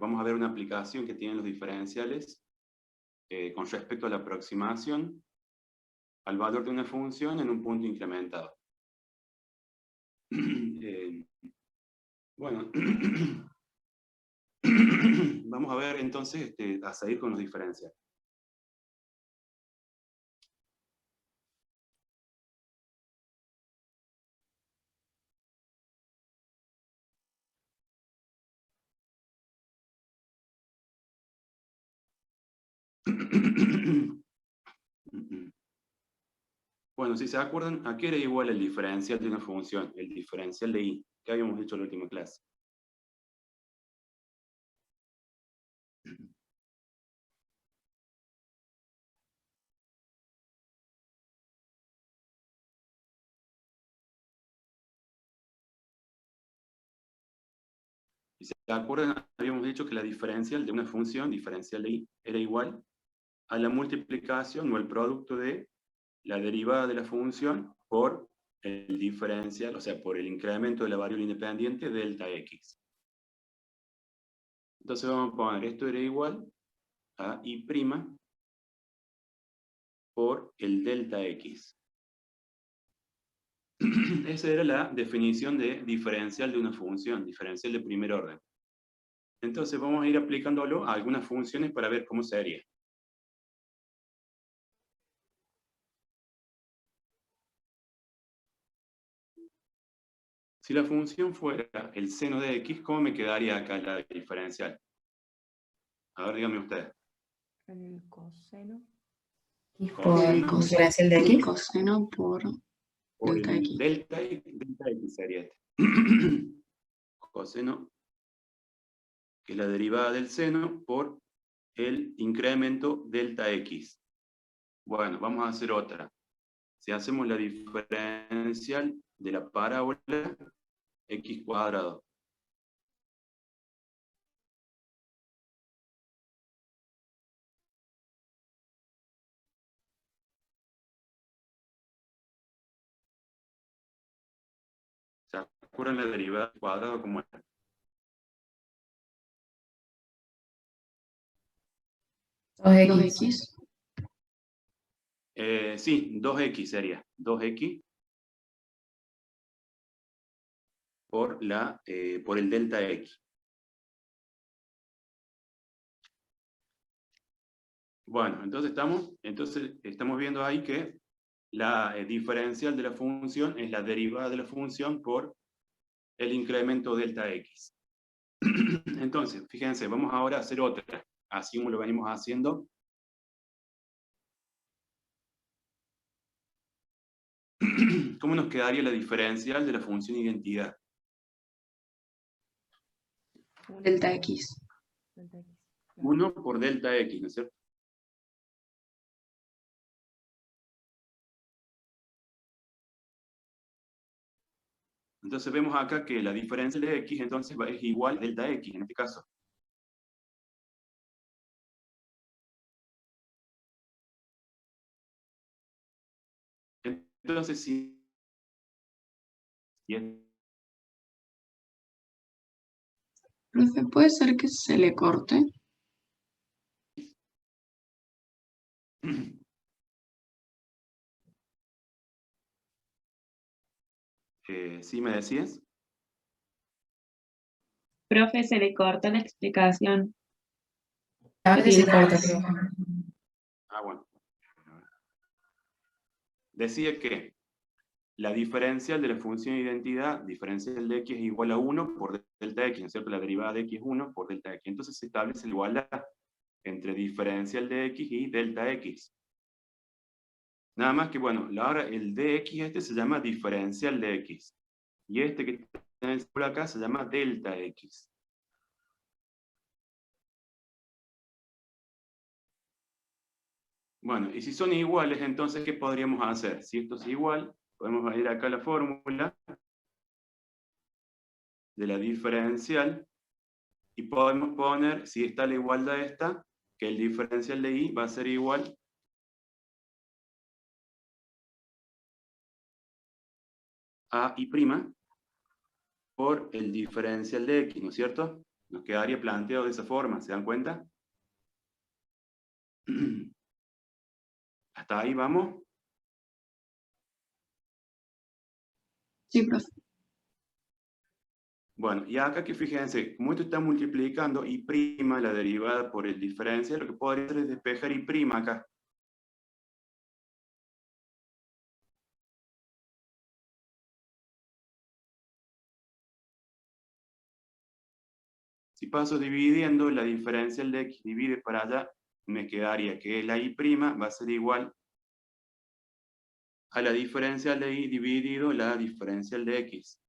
vamos a ver una aplicación que tienen los diferenciales con respecto a la aproximación al valor de una función en un punto incrementado. Bueno, vamos a ver entonces a seguir con los diferenciales. Bueno, si se acuerdan, ¿a qué era igual el diferencial de una función? El diferencial de y, que habíamos dicho en la última clase. Si se acuerdan, habíamos dicho que la diferencial de una función, diferencial de y, era igual a la multiplicación o el producto de la derivada de la función por el diferencial, o sea, por el incremento de la variable independiente delta x. Entonces vamos a poner, esto era igual a y' por el delta x. Esa era la definición de diferencial de una función, diferencial de primer orden. Entonces vamos a ir aplicándolo a algunas funciones para ver cómo sería. Si la función fuera el seno de x, ¿cómo me quedaría acá la diferencial? A ver, dígame usted. El coseno. Coseno. Por diferencial de x. Coseno por delta x. Delta x sería este. Coseno, que es la derivada del seno, por el incremento delta x. Bueno, vamos a hacer otra. Si hacemos la diferencial de la parábola x cuadrado. ¿Se acuerdan la derivada del cuadrado como era? Dos 2x. Sí, 2x sería. 2x por el delta x. Bueno, entonces estamos viendo ahí que la diferencial de la función es la derivada de la función por el incremento delta x. Entonces, fíjense, vamos ahora a hacer otra, así como lo venimos haciendo. ¿Cómo nos quedaría la diferencial de la función identidad? Delta x. 1 por delta x, ¿no es cierto? Entonces vemos acá que la diferencia de x entonces es igual a delta x en este caso. Entonces si Profe, ¿puede ser que se le corte? ¿Sí me decías? Profe, se le corta la explicación. A veces se corta, creo. Ah, bueno. Decía que la diferencial de la función de identidad, diferencial de x es igual a 1 por delta x, ¿no es cierto? La derivada de x es 1 por delta x. Entonces se establece la igualdad entre diferencial de x y delta x. Nada más que, bueno, ahora el dx este se llama diferencial de x. Y este que tenés por acá se llama delta x. Bueno, y si son iguales, entonces, ¿qué podríamos hacer? Si esto es igual, podemos ir acá a la fórmula de la diferencial y podemos poner, si está la igualdad esta, que el diferencial de y va a ser igual a y' por el diferencial de x, ¿no es cierto? Nos quedaría planteado de esa forma, ¿se dan cuenta? ¿Hasta ahí vamos? Sí, profe. Bueno, y acá que fíjense, como esto está multiplicando y prima la derivada por el diferencial, lo que podría hacer es despejar y prima acá. Si paso dividiendo, la diferencial de x divide para allá, me quedaría que la y' va a ser igual a la diferencial de y dividido la diferencial de x.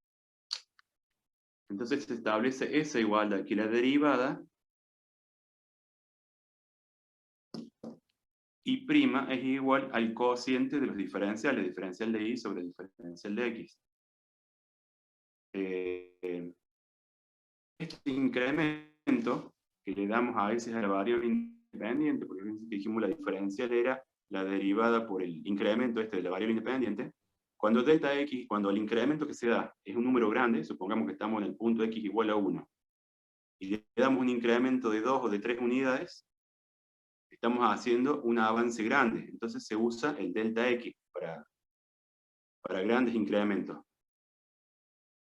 Entonces se establece esa igualdad, que la derivada y' es igual al cociente de los diferenciales, diferencial de y sobre diferencial de x. Este incremento que le damos a veces a la variable independiente, porque dijimos la diferencial era la derivada por el incremento de la variable independiente, cuando delta x, cuando el incremento que se da es un número grande, supongamos que estamos en el punto x igual a 1, y le damos un incremento de 2 o de 3 unidades, estamos haciendo un avance grande, entonces se usa el delta x para grandes incrementos.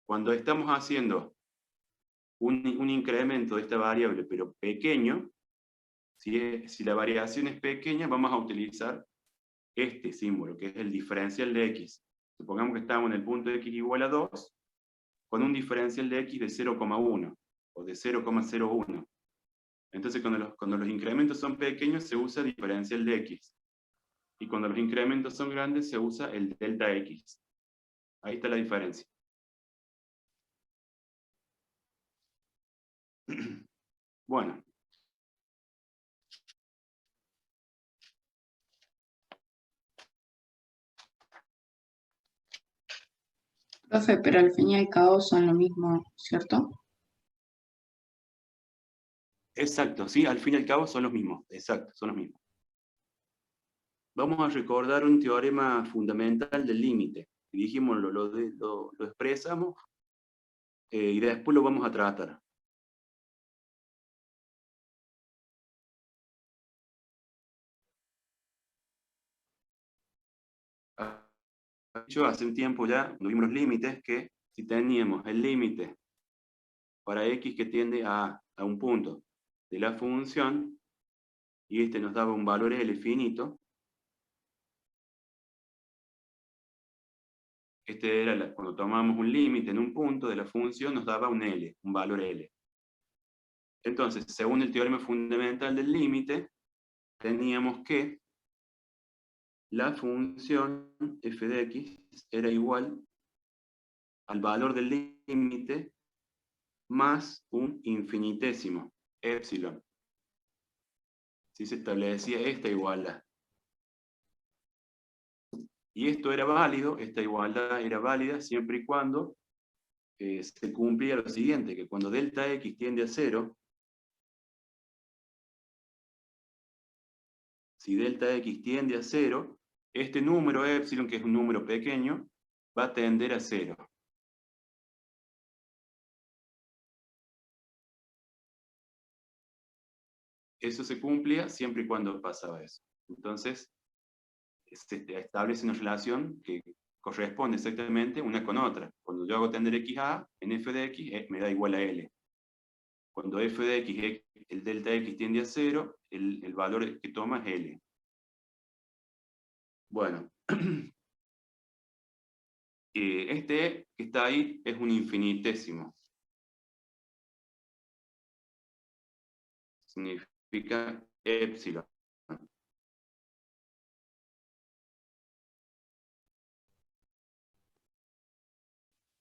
Cuando estamos haciendo un incremento de esta variable, pero pequeño, si la variación es pequeña, vamos a utilizar este símbolo, que es el diferencial de x. Supongamos que estamos en el punto de x igual a 2, con un diferencial de x de 0,1 o de 0,01. Entonces, cuando los incrementos son pequeños, se usa diferencial de x. Y cuando los incrementos son grandes, se usa el delta x. Ahí está la diferencia. Bueno. Profe, pero al fin y al cabo son lo mismo, ¿cierto? Exacto, sí, al fin y al cabo son los mismos. Exacto, son los mismos. Vamos a recordar un teorema fundamental del límite. Dijimos, lo expresamos y después lo vamos a tratar. Yo hace un tiempo ya, cuando vimos los límites, que si teníamos el límite para x que tiende a un punto de la función, y este nos daba un valor L finito, este era cuando tomamos un límite en un punto de la función, nos daba un L, un valor L. Entonces, según el teorema fundamental del límite, teníamos que la función f de x era igual al valor del límite más un infinitésimo, epsilon. Si se establecía esta igualdad. Y esto era válido, esta igualdad era válida siempre y cuando se cumplía lo siguiente, que cuando delta x tiende a 0, si delta x tiende a 0, este número epsilon, que es un número pequeño, va a tender a 0. Eso se cumplía siempre y cuando pasaba eso. Entonces, se establece una relación que corresponde exactamente una con otra. Cuando yo hago tender x a, en f de x me da igual a L. Cuando f de x, el delta x tiende a 0, el valor que toma es L. Bueno, este que está ahí es un infinitésimo. Significa epsilon.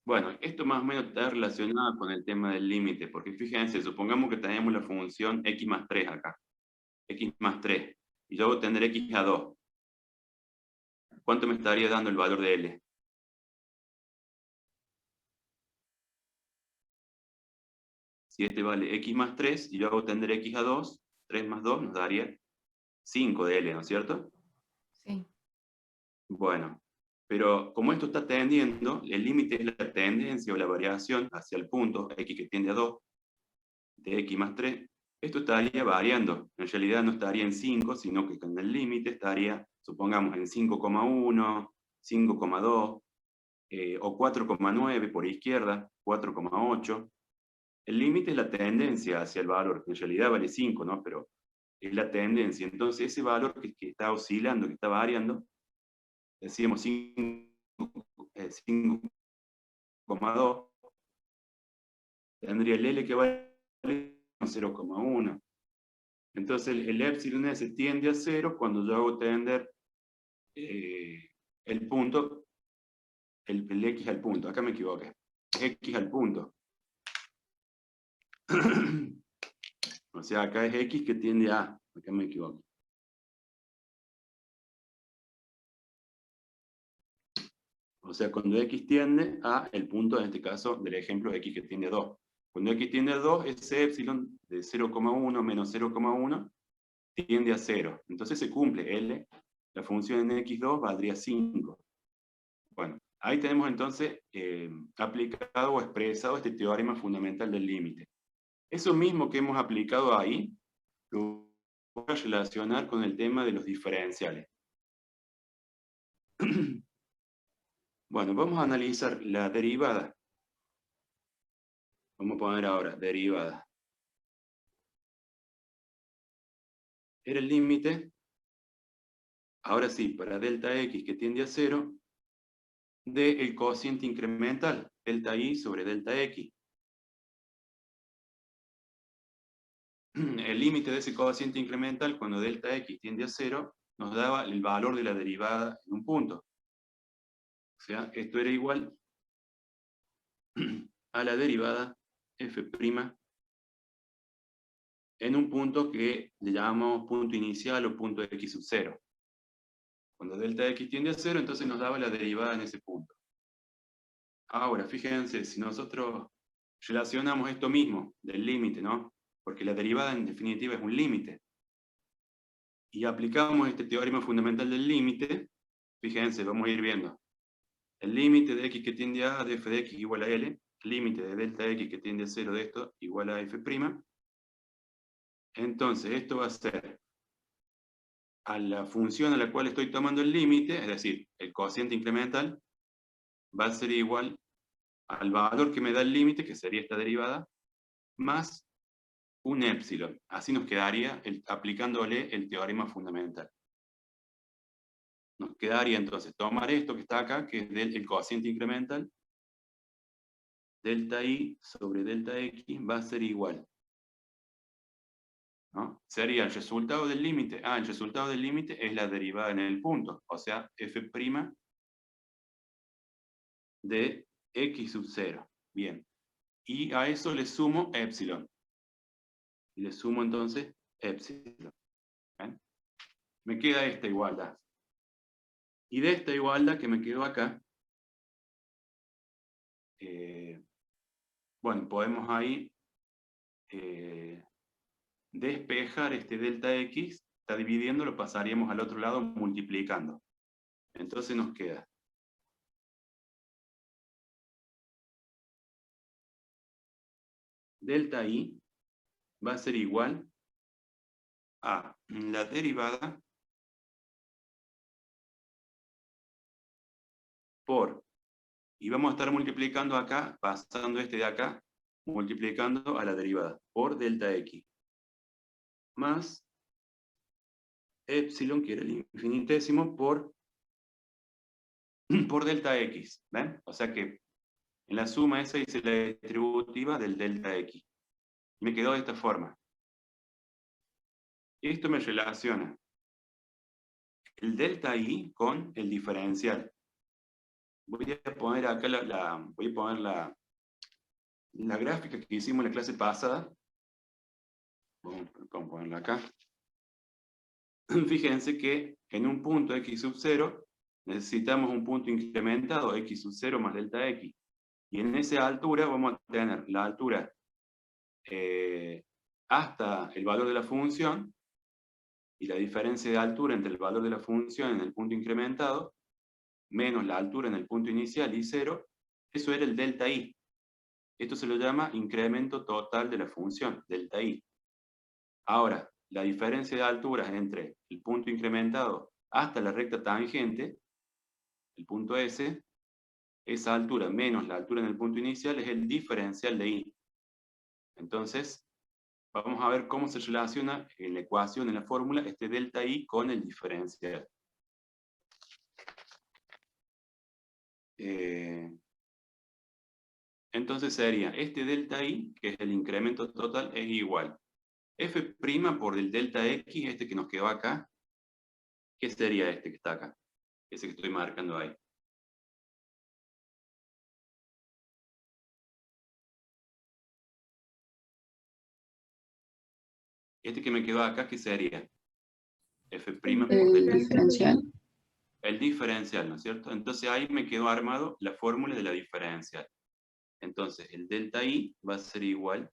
Bueno, esto más o menos está relacionado con el tema del límite, porque fíjense, supongamos que tenemos la función x más 3 acá, x más 3, y yo voy a tener x a 2. ¿Cuánto me estaría dando el valor de L? Si este vale x más 3, y yo hago tender x a 2, 3 más 2 nos daría 5 de L, ¿no es cierto? Sí. Bueno, pero como esto está tendiendo, el límite es la tendencia o la variación hacia el punto x que tiende a 2. de x más 3, esto estaría variando. En realidad no estaría en 5, sino que con el límite estaría, supongamos, en 5,1, 5,2, o 4,9 por izquierda, 4,8. El límite es la tendencia hacia el valor, que en realidad vale 5, ¿no? Pero es la tendencia. Entonces ese valor que está oscilando, que está variando, decíamos 5,2, tendría el L que vale 0,1. Entonces el epsilon S tiende a 0 cuando yo hago tender el punto, el X al punto. Acá me equivoqué. X al punto. O sea, acá es X que tiende a. Acá me equivoqué. O sea, cuando X tiende a el punto, en este caso, del ejemplo X que tiende a 2. Cuando X tiende a 2, ese epsilon de 0,1 menos 0,1 tiende a 0. Entonces se cumple L. La función en X2 valdría 5. Bueno, ahí tenemos entonces aplicado o expresado este teorema fundamental del límite. Eso mismo que hemos aplicado ahí, lo voy a relacionar con el tema de los diferenciales. Bueno, vamos a analizar la derivada. Vamos a poner ahora derivada. Era el límite, ahora sí, para delta x que tiende a 0, del cociente incremental, delta i sobre delta x. El límite de ese cociente incremental, cuando delta x tiende a 0, nos daba el valor de la derivada en un punto. O sea, esto era igual a la derivada f' en un punto que le llamamos punto inicial o punto x sub 0. Cuando delta x tiende a 0, entonces nos daba la derivada en ese punto. Ahora, fíjense, si nosotros relacionamos esto mismo del límite, ¿no? Porque la derivada en definitiva es un límite. Y aplicamos este teorema fundamental del límite, fíjense, vamos a ir viendo. El límite de x que tiende a de f de x igual a L, el límite de delta x que tiende a 0 de esto igual a f'. Entonces, esto va a ser a la función a la cual estoy tomando el límite, es decir, el cociente incremental, va a ser igual al valor que me da el límite, que sería esta derivada, más un epsilon. Así nos quedaría aplicándole el teorema fundamental. Nos quedaría entonces tomar esto que está acá, que es el cociente incremental, delta i sobre delta x va a ser igual, ¿no? Sería el resultado del límite. El resultado del límite es la derivada en el punto, o sea, f' de x sub 0. Bien. Y a eso le sumo epsilon. Y le sumo entonces epsilon. ¿Ven? Me queda esta igualdad. Y de esta igualdad que me quedó acá, bueno, podemos ahí despejar este delta x, está dividiendo, lo pasaríamos al otro lado multiplicando. Entonces nos queda delta i va a ser igual a la derivada por, y vamos a estar multiplicando acá, pasando este de acá, multiplicando a la derivada, por delta x, más epsilon, que era el infinitésimo, por delta x, ¿ven? O sea que en la suma esa hice la distributiva del delta x. Me quedó de esta forma. Esto me relaciona el delta i con el diferencial. Voy a poner acá la gráfica que hicimos en la clase pasada. Vamos a ponerla acá. Fíjense que en un punto x sub 0 necesitamos un punto incrementado x sub 0 más delta x. Y en esa altura vamos a tener la altura hasta el valor de la función, y la diferencia de altura entre el valor de la función en el punto incrementado, menos la altura en el punto inicial y 0, eso era el delta i. Esto se lo llama incremento total de la función, delta i. Ahora, la diferencia de alturas entre el punto incrementado hasta la recta tangente, el punto S, esa altura menos la altura en el punto inicial es el diferencial de i. Entonces, vamos a ver cómo se relaciona en la ecuación, en la fórmula, este delta i con el diferencial. Entonces sería, este delta i, que es el incremento total, es igual. F' por el delta x, este que nos quedó acá, ¿qué sería este que está acá? Ese que estoy marcando ahí. Este que me quedó acá, ¿qué sería? F' por El delta. diferencial. El diferencial, ¿no es cierto? Entonces ahí me quedó armado la fórmula de la diferencial. Entonces el delta i va a ser igual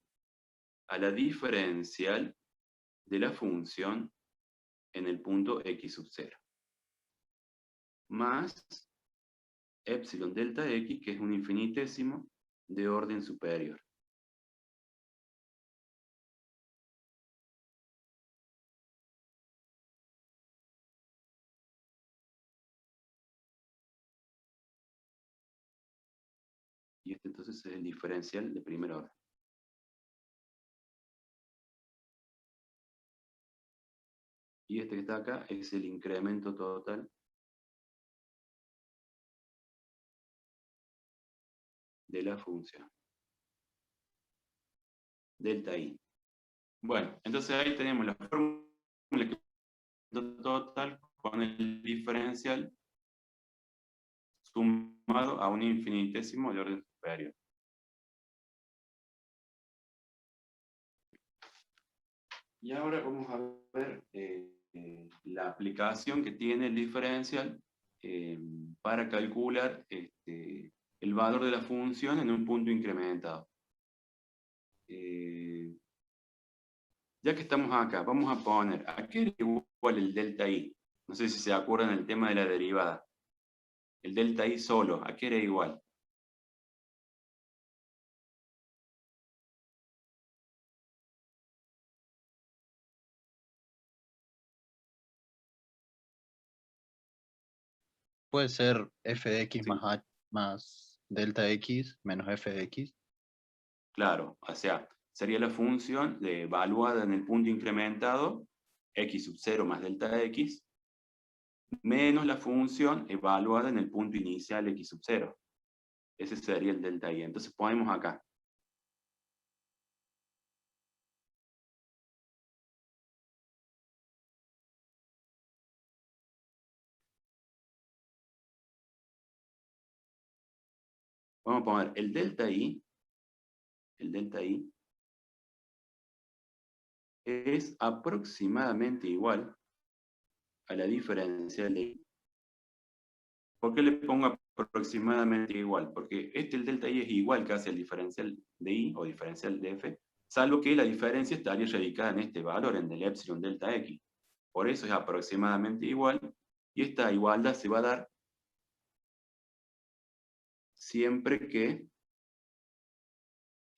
a la diferencial de la función en el punto x sub 0. Más epsilon delta x, que es un infinitésimo de orden superior. Y este entonces es el diferencial de primer orden. Y este que está acá es el incremento total de la función. Delta i. Bueno, entonces ahí tenemos la fórmula total con el diferencial sumado a un infinitésimo de orden superior. Y ahora vamos a ver la aplicación que tiene el diferencial para calcular el valor de la función en un punto incrementado. Ya que estamos acá, vamos a poner, ¿a qué era igual el delta i? No sé si se acuerdan del tema de la derivada. El delta i solo, ¿a qué era igual? Puede ser f de x Sí. más delta x menos f de x. Claro, o sea, sería la función evaluada en el punto incrementado, x sub 0 más delta x, menos la función evaluada en el punto inicial x sub 0. Ese sería el delta i. Entonces ponemos acá. Vamos a poner el delta i es aproximadamente igual a la diferencial de i. ¿Por qué le pongo aproximadamente igual? Porque el delta i es igual casi al diferencial de i o diferencial de f, salvo que la diferencia estaría radicada en este valor, en el epsilon delta x. Por eso es aproximadamente igual, y esta igualdad se va a dar siempre que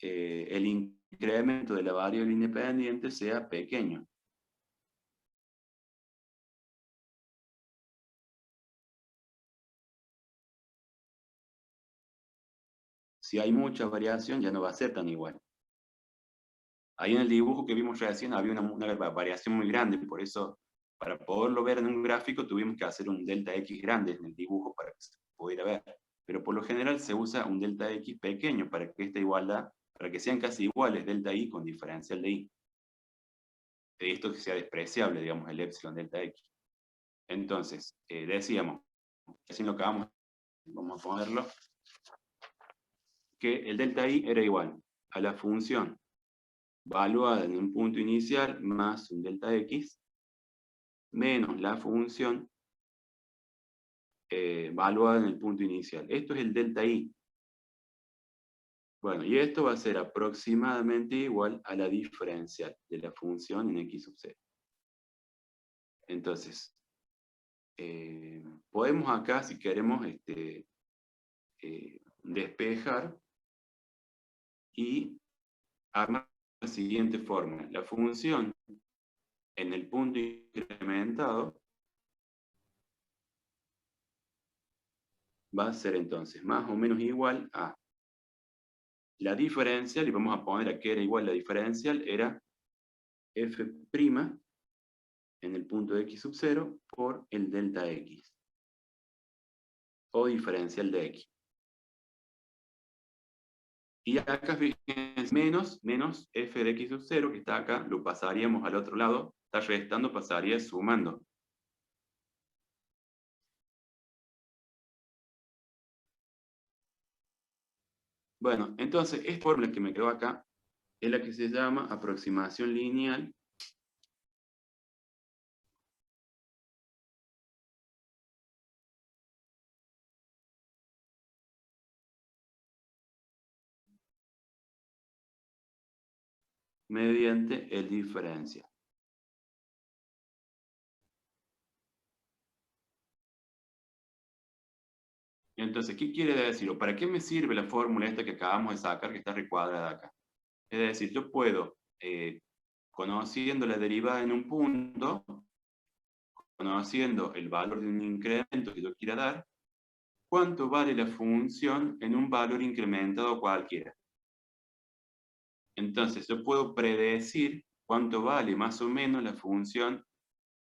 el incremento de la variable independiente sea pequeño. Si hay mucha variación, ya no va a ser tan igual. Ahí en el dibujo que vimos recién había una variación muy grande, por eso, para poderlo ver en un gráfico, tuvimos que hacer un delta x grande en el dibujo para que se pudiera ver. Pero por lo general se usa un delta x pequeño para que esta igualdad, para que sean casi iguales delta i con diferencial de i. Esto que sea despreciable, digamos, el epsilon delta x. Entonces, decíamos, así lo que vamos a ponerlo, que el delta i era igual a la función valuada en un punto inicial más un delta x, menos la función valuada en el punto inicial. Esto es el delta i. Bueno, y esto va a ser aproximadamente igual a la diferencial de la función en x sub 0. Entonces, podemos acá, si queremos, despejar y armar la siguiente fórmula. La función en el punto incrementado va a ser entonces más o menos igual a la diferencial, y vamos a poner a qué era igual la diferencial, era f' en el punto x sub 0 por el delta x, o diferencial de x. Y acá fíjense, menos f de x sub 0, que está acá, lo pasaríamos al otro lado, está restando, pasaría sumando. Bueno, entonces, esta fórmula que me quedó acá es la que se llama aproximación lineal mediante el diferencial. Entonces, ¿qué quiere decir? ¿O para qué me sirve la fórmula esta que acabamos de sacar, que está recuadrada acá? Es decir, yo puedo, conociendo la derivada en un punto, conociendo el valor de un incremento que yo quiera dar, ¿cuánto vale la función en un valor incrementado cualquiera? Entonces, yo puedo predecir cuánto vale más o menos la función.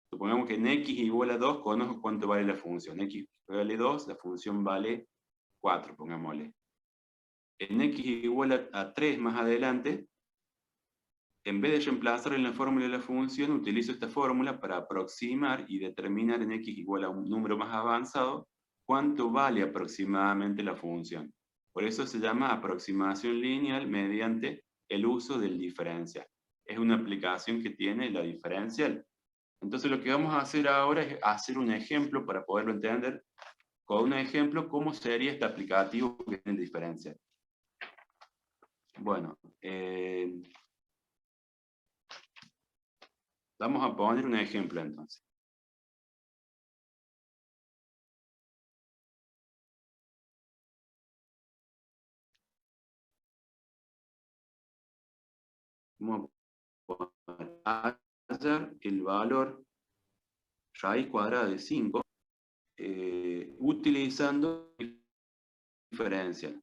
Supongamos que en x igual a 2, conozco cuánto vale la función. X vale 2, la función vale 4, pongámosle. En x igual a 3 más adelante, en vez de reemplazar en la fórmula de la función, utilizo esta fórmula para aproximar y determinar en x igual a un número más avanzado, cuánto vale aproximadamente la función. Por eso se llama aproximación lineal mediante el uso del diferencial. Es una aplicación que tiene la diferencial. Entonces lo que vamos a hacer ahora es hacer un ejemplo para poderlo entender. Con un ejemplo, ¿cómo sería este aplicativo que tiene el diferencial? Bueno, vamos a poner un ejemplo entonces. Vamos a hallar el valor raíz cuadrada de 5 utilizando diferencial.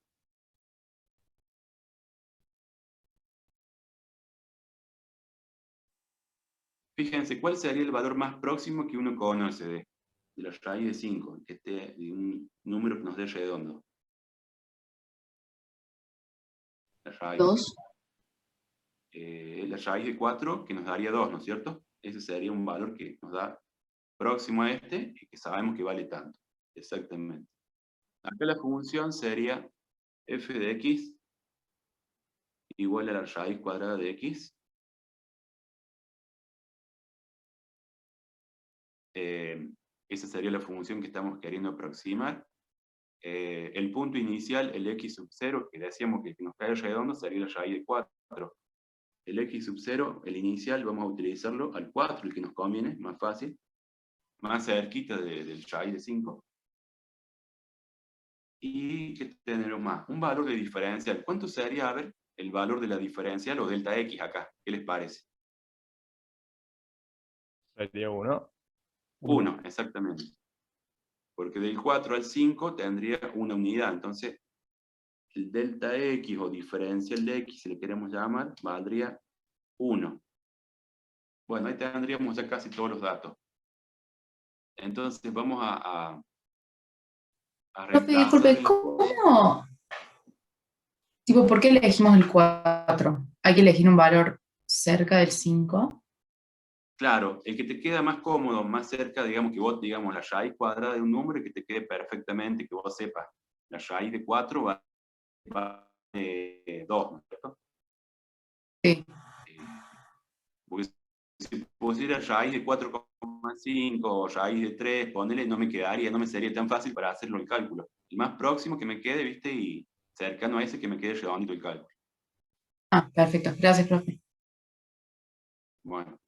Fíjense, ¿cuál sería el valor más próximo que uno conoce de la raíz de 5? Que esté de un número que nos dé redondo. La raíz. 2. La raíz de 4, que nos daría 2, ¿no es cierto? Ese sería un valor que nos da próximo a este, y que sabemos que vale tanto. Exactamente. Acá la función sería f de x igual a la raíz cuadrada de x. Esa sería la función que estamos queriendo aproximar. El punto inicial, el x sub 0, que decíamos que nos cae redondo, sería la raíz de 4. El x sub 0, el inicial, vamos a utilizarlo al 4, el que nos conviene, más fácil, más cerquita del raíz de 5. ¿Y qué tenemos más? Un valor de diferencial. ¿Cuánto sería, a ver, el valor de la diferencial o delta x acá? ¿Qué les parece? Sería 1. 1, exactamente. Porque del 4 al 5 tendría una unidad. Entonces, el delta x o diferencial de x, si le queremos llamar, valdría 1. Bueno, ahí tendríamos ya casi todos los datos. Entonces, vamos a Profe, disculpe, ¿cómo? Tipo, ¿por qué elegimos el 4? ¿Hay que elegir un valor cerca del 5? Claro, el que te queda más cómodo, más cerca, digamos que vos, digamos, la raíz cuadrada de un número y que te quede perfectamente, que vos sepas, la raíz de 4 va de 2, ¿no es cierto? Sí. Porque si pusiera raíz de 4,5 o raíz de 3, ponele, no me quedaría, no me sería tan fácil para hacerlo el cálculo. El más próximo que me quede, ¿viste? Y cercano a ese que me quede redondito el cálculo. Ah, perfecto. Gracias, profe. Bueno.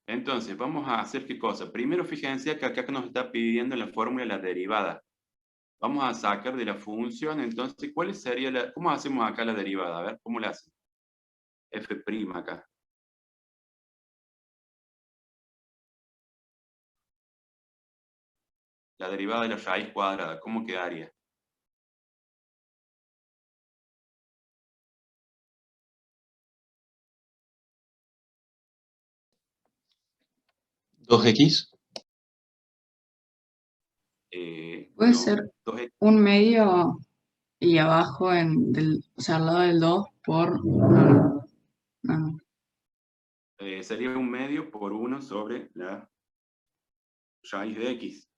Entonces, vamos a hacer qué cosa. Primero, fíjense que acá nos está pidiendo en la fórmula la derivada. Vamos a sacar de la función, entonces, ¿cuál sería la, cómo hacemos acá la derivada? A ver, ¿cómo la hacemos? F' acá. La derivada de la raíz cuadrada, ¿cómo quedaría? ¿2x? Puede No, ser 2x. un medio y abajo, o sea, al lado del 2 por... no. Sería un medio por 1 sobre la raíz de x.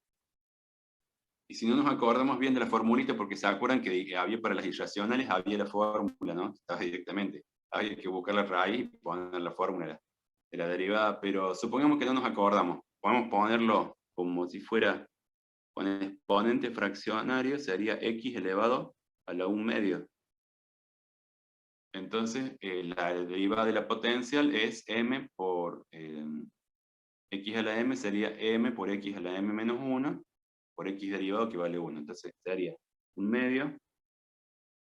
Y si no nos acordamos bien de la formulita, porque se acuerdan que había para las irracionales, había la fórmula, ¿no? Estaba directamente. Había que buscar la raíz y poner la fórmula de la derivada, pero supongamos que no nos acordamos. Podemos ponerlo como si fuera con exponente fraccionario, sería x elevado a la 1 medio. Entonces, la derivada de la potencial es m por x a la m, sería m por x a la m menos 1, por x derivado que vale 1. Entonces, sería 1 medio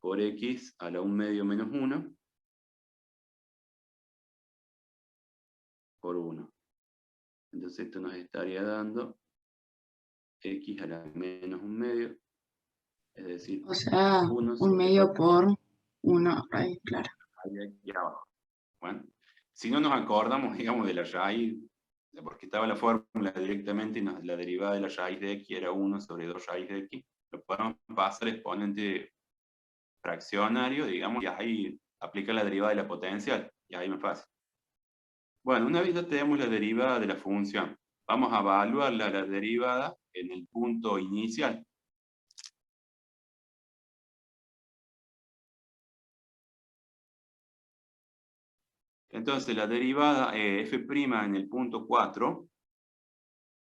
por x a la 1 medio menos 1 por 1. Entonces, esto nos estaría dando x a la menos 1 medio, es decir, O sea, 1 un sobre medio 2 por 1 raíz, claro. aquí abajo. Bueno, si no nos acordamos, digamos, de la raíz, porque estaba la fórmula directamente, y la derivada de la raíz de x era 1 sobre 2 raíz de x, lo podemos pasar a exponente fraccionario, digamos, y ahí aplica la derivada de la potencial, y ahí más fácil. Bueno, una vez ya tenemos la derivada de la función, vamos a evaluar la derivada en el punto inicial. Entonces, la derivada f' en el punto 4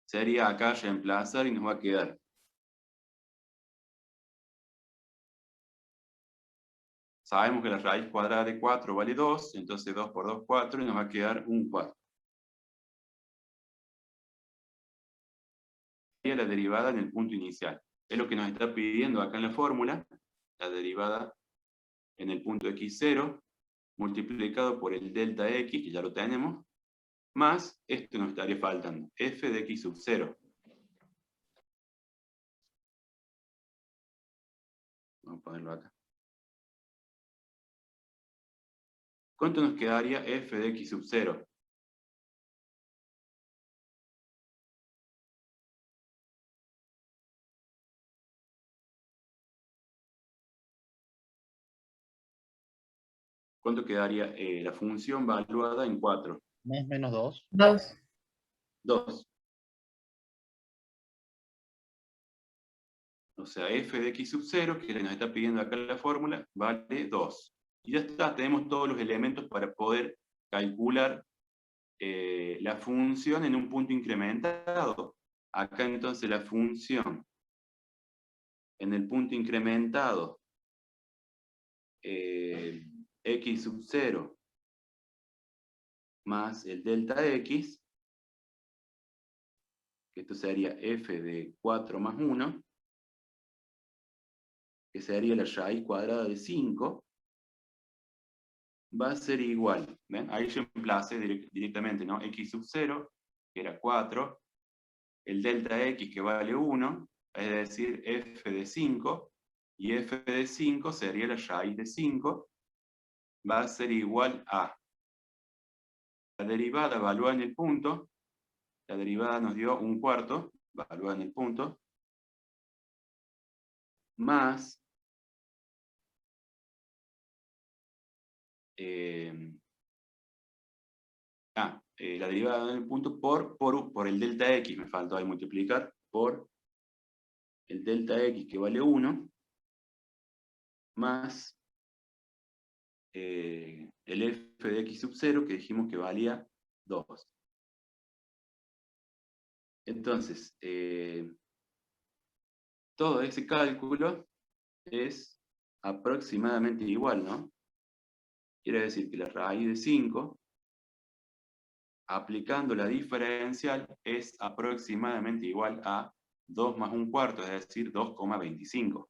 sería acá reemplazar y nos va a quedar sabemos que la raíz cuadrada de 4 vale 2, entonces 2 por 2, 4, y nos va a quedar un cuarto. Y la derivada en el punto inicial. Es lo que nos está pidiendo acá en la fórmula, la derivada en el punto x0, multiplicado por el delta x, que ya lo tenemos, más esto nos estaría faltando, f de x sub 0. Vamos a ponerlo acá. ¿Cuánto nos quedaría f de x sub 0? ¿Cuánto quedaría la función valuada en 4? ¿Más menos 2? 2. 2. O sea, f de x sub 0, que nos está pidiendo acá la fórmula, vale 2. Y ya está, tenemos todos los elementos para poder calcular la función en un punto incrementado. Acá entonces la función en el punto incrementado x sub 0 más el delta x, que esto sería f de 4 más 1, que sería la raíz cuadrada de 5, va a ser igual. ¿Ven? Ahí yo reemplacé directamente, ¿no? X sub 0, que era 4, el delta x que vale 1, es decir, f de 5, y f de 5 sería la raíz de 5, va a ser igual a la derivada evaluada en el punto, la derivada nos dio un cuarto, evaluada en el punto, más la derivada en el punto por el delta x, me faltó ahí multiplicar, por el delta x que vale 1, más el f de x sub 0 que dijimos que valía 2. Entonces, todo ese cálculo es aproximadamente igual, ¿no? Quiere decir que la raíz de 5, aplicando la diferencial, es aproximadamente igual a 2 más un cuarto, es decir, 2,25.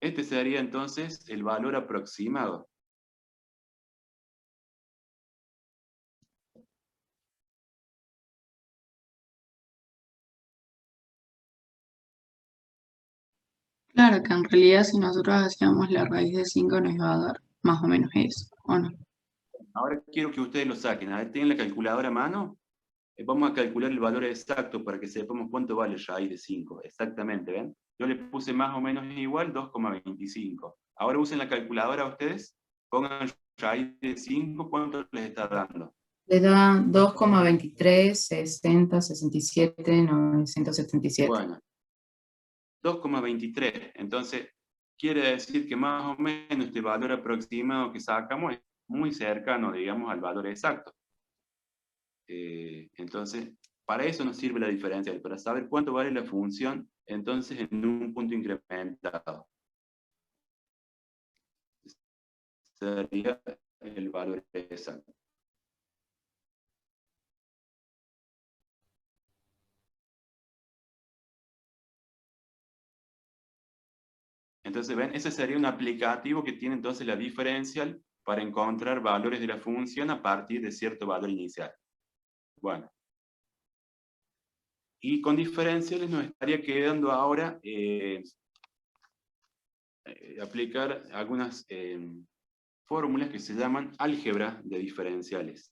Este sería entonces el valor aproximado. Claro que en realidad si nosotros hacíamos la raíz de 5 nos iba a dar más o menos eso, ¿o no? Ahora quiero que ustedes lo saquen. A ver, ¿tienen la calculadora a mano? Vamos a calcular el valor exacto para que sepamos cuánto vale raíz de 5. Exactamente, ¿ven? Yo le puse más o menos igual 2,25. Ahora usen la calculadora ustedes, pongan raíz de 5, ¿cuánto les está dando? Le da 2,23, 60, 67, 977. Bueno, 2,23. Entonces, quiere decir que más o menos este valor aproximado que sacamos es muy cercano, digamos, al valor exacto. Entonces, para eso nos sirve la diferencial, para saber cuánto vale la función, entonces en un punto incrementado. Sería el valor exacto. Entonces, ven, ese sería un aplicativo que tiene entonces la diferencial para encontrar valores de la función a partir de cierto valor inicial. Bueno. Y con diferenciales nos estaría quedando ahora aplicar algunas fórmulas que se llaman álgebra de diferenciales.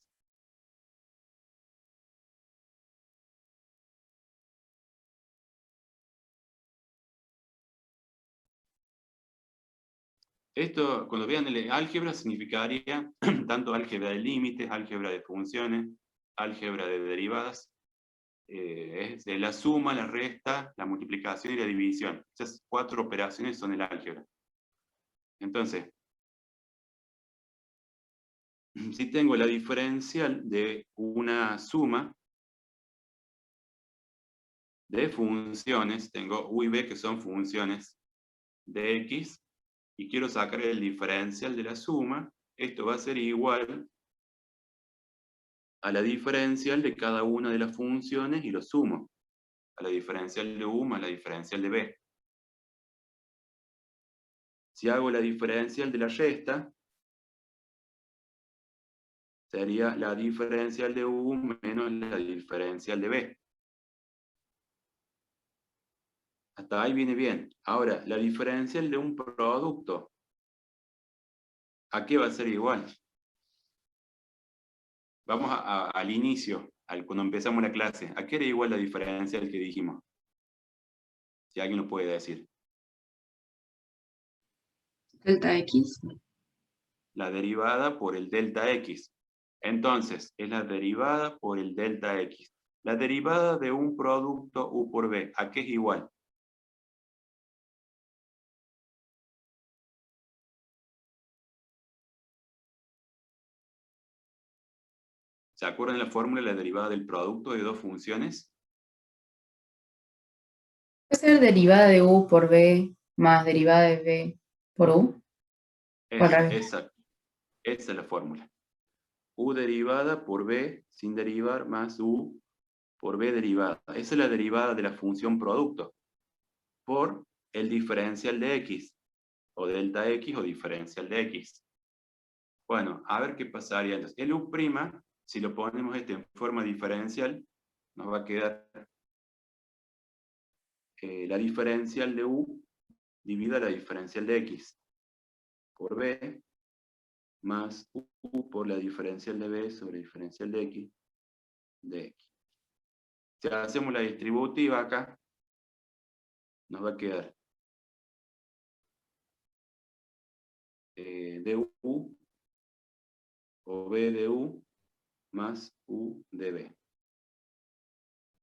Esto, cuando vean el álgebra, significaría tanto álgebra de límites, álgebra de funciones, álgebra de derivadas. Es la suma, la resta, la multiplicación y la división. Esas 4 operaciones son el álgebra. Entonces, si tengo la diferencial de una suma de funciones, tengo u y b que son funciones de x, y quiero sacar el diferencial de la suma, esto va a ser igual a la diferencial de cada una de las funciones y lo sumo, a la diferencial de u más la diferencial de b. Si hago la diferencial de la resta, sería la diferencial de u menos la diferencial de b. Hasta ahí viene bien. Ahora, la diferencial de un producto, ¿a qué va a ser igual? Vamos al inicio, cuando empezamos la clase. ¿A qué era igual la diferencial que dijimos? Si alguien lo puede decir. Delta X. La derivada por el delta X. Entonces, es la derivada por el delta X. La derivada de un producto u por b, ¿a qué es igual? ¿Se acuerdan de la fórmula de la derivada del producto de dos funciones? Puede ser derivada de u por b más derivada de b por u. Esa es la fórmula. U derivada por b sin derivar más u por b derivada. Esa es la derivada de la función producto por el diferencial de x, o delta x o diferencial de x. Bueno, a ver qué pasaría entonces. El u', si lo ponemos en forma diferencial, nos va a quedar la diferencial de u dividida la diferencial de x por b más u por la diferencial de b sobre diferencial de x de x. Si hacemos la distributiva acá, nos va a quedar du o b de u más u de b.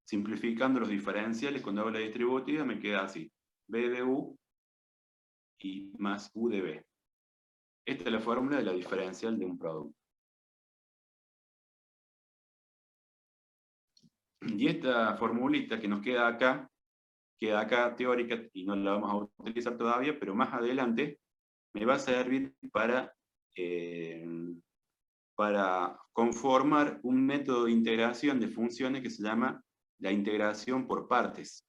Simplificando los diferenciales, cuando hago la distributiva me queda así, b de u y más u de b. Esta es la fórmula de la diferencial de un producto. Y esta formulita que nos queda acá teórica y no la vamos a utilizar todavía, pero más adelante me va a servir para para conformar un método de integración de funciones que se llama la integración por partes.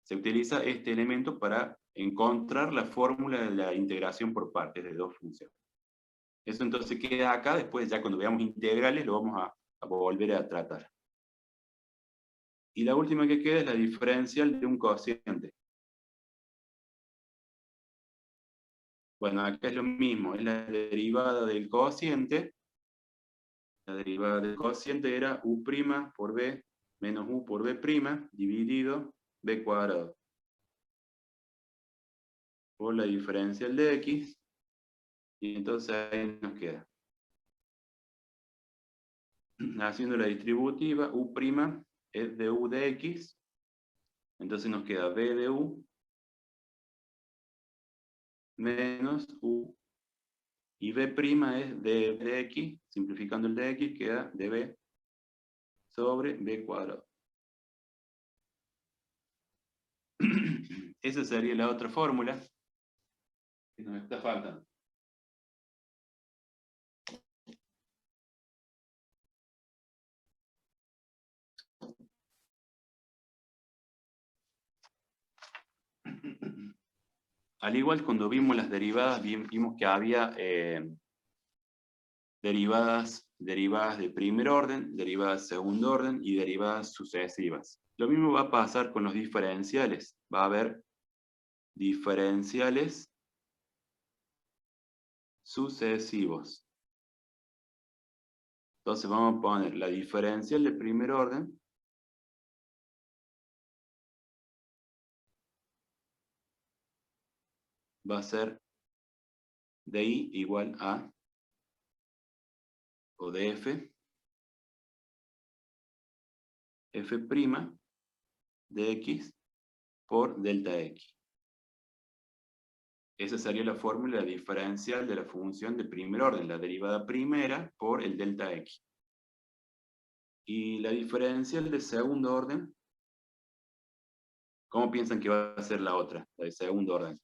Se utiliza este elemento para encontrar la fórmula de la integración por partes de dos funciones. Eso entonces queda acá, después ya cuando veamos integrales lo vamos a volver a tratar. Y la última que queda es la diferencial de un cociente. Bueno, acá es lo mismo, es la derivada del cociente. La derivada del cociente era u' por b menos u por b' dividido b cuadrado por la diferencial de x, y entonces ahí nos queda. Haciendo la distributiva, u' es de u de x, entonces nos queda b de u menos u, y b' es de x, simplificando el de x queda de b sobre b cuadrado. Esa sería la otra fórmula que nos está faltando. Al igual cuando vimos las derivadas, vimos que había derivadas de primer orden, derivadas de segundo orden y derivadas sucesivas. Lo mismo va a pasar con los diferenciales. Va a haber diferenciales sucesivos. Entonces vamos a poner la diferencial de primer orden va a ser de i igual a, o de f de x por delta x. Esa sería la fórmula diferencial de la función de primer orden, la derivada primera por el delta x. Y la diferencial de segundo orden, ¿cómo piensan que va a ser la otra, la de segundo orden?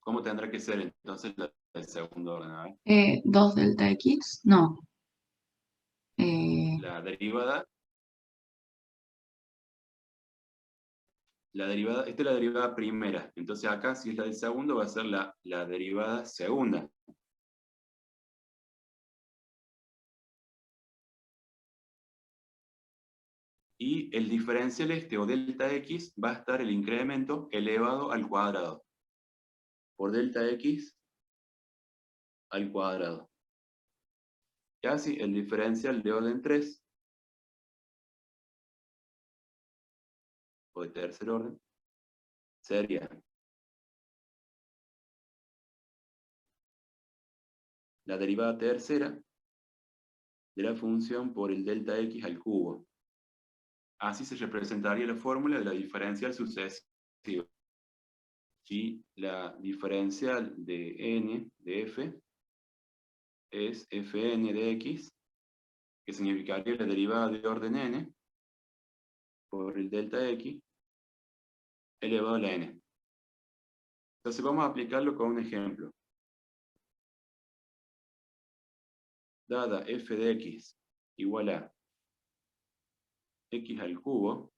¿Cómo tendrá que ser entonces la de segundo orden? A ver. 2 delta x, no. La derivada, esta es la derivada primera, entonces acá si es la del segundo va a ser la derivada segunda. Y el diferencial o delta x va a estar el incremento elevado al cuadrado. Por delta x al cuadrado. Y así el diferencial de orden 3, o de tercer orden, sería la derivada tercera de la función por el delta x al cubo. Así se representaría la fórmula de la diferencial sucesiva. Y la diferencial de n de f es fn de x, que significaría la derivada de orden n por el delta x elevado a la n. Entonces vamos a aplicarlo con un ejemplo. Dada f de x igual a x al cubo,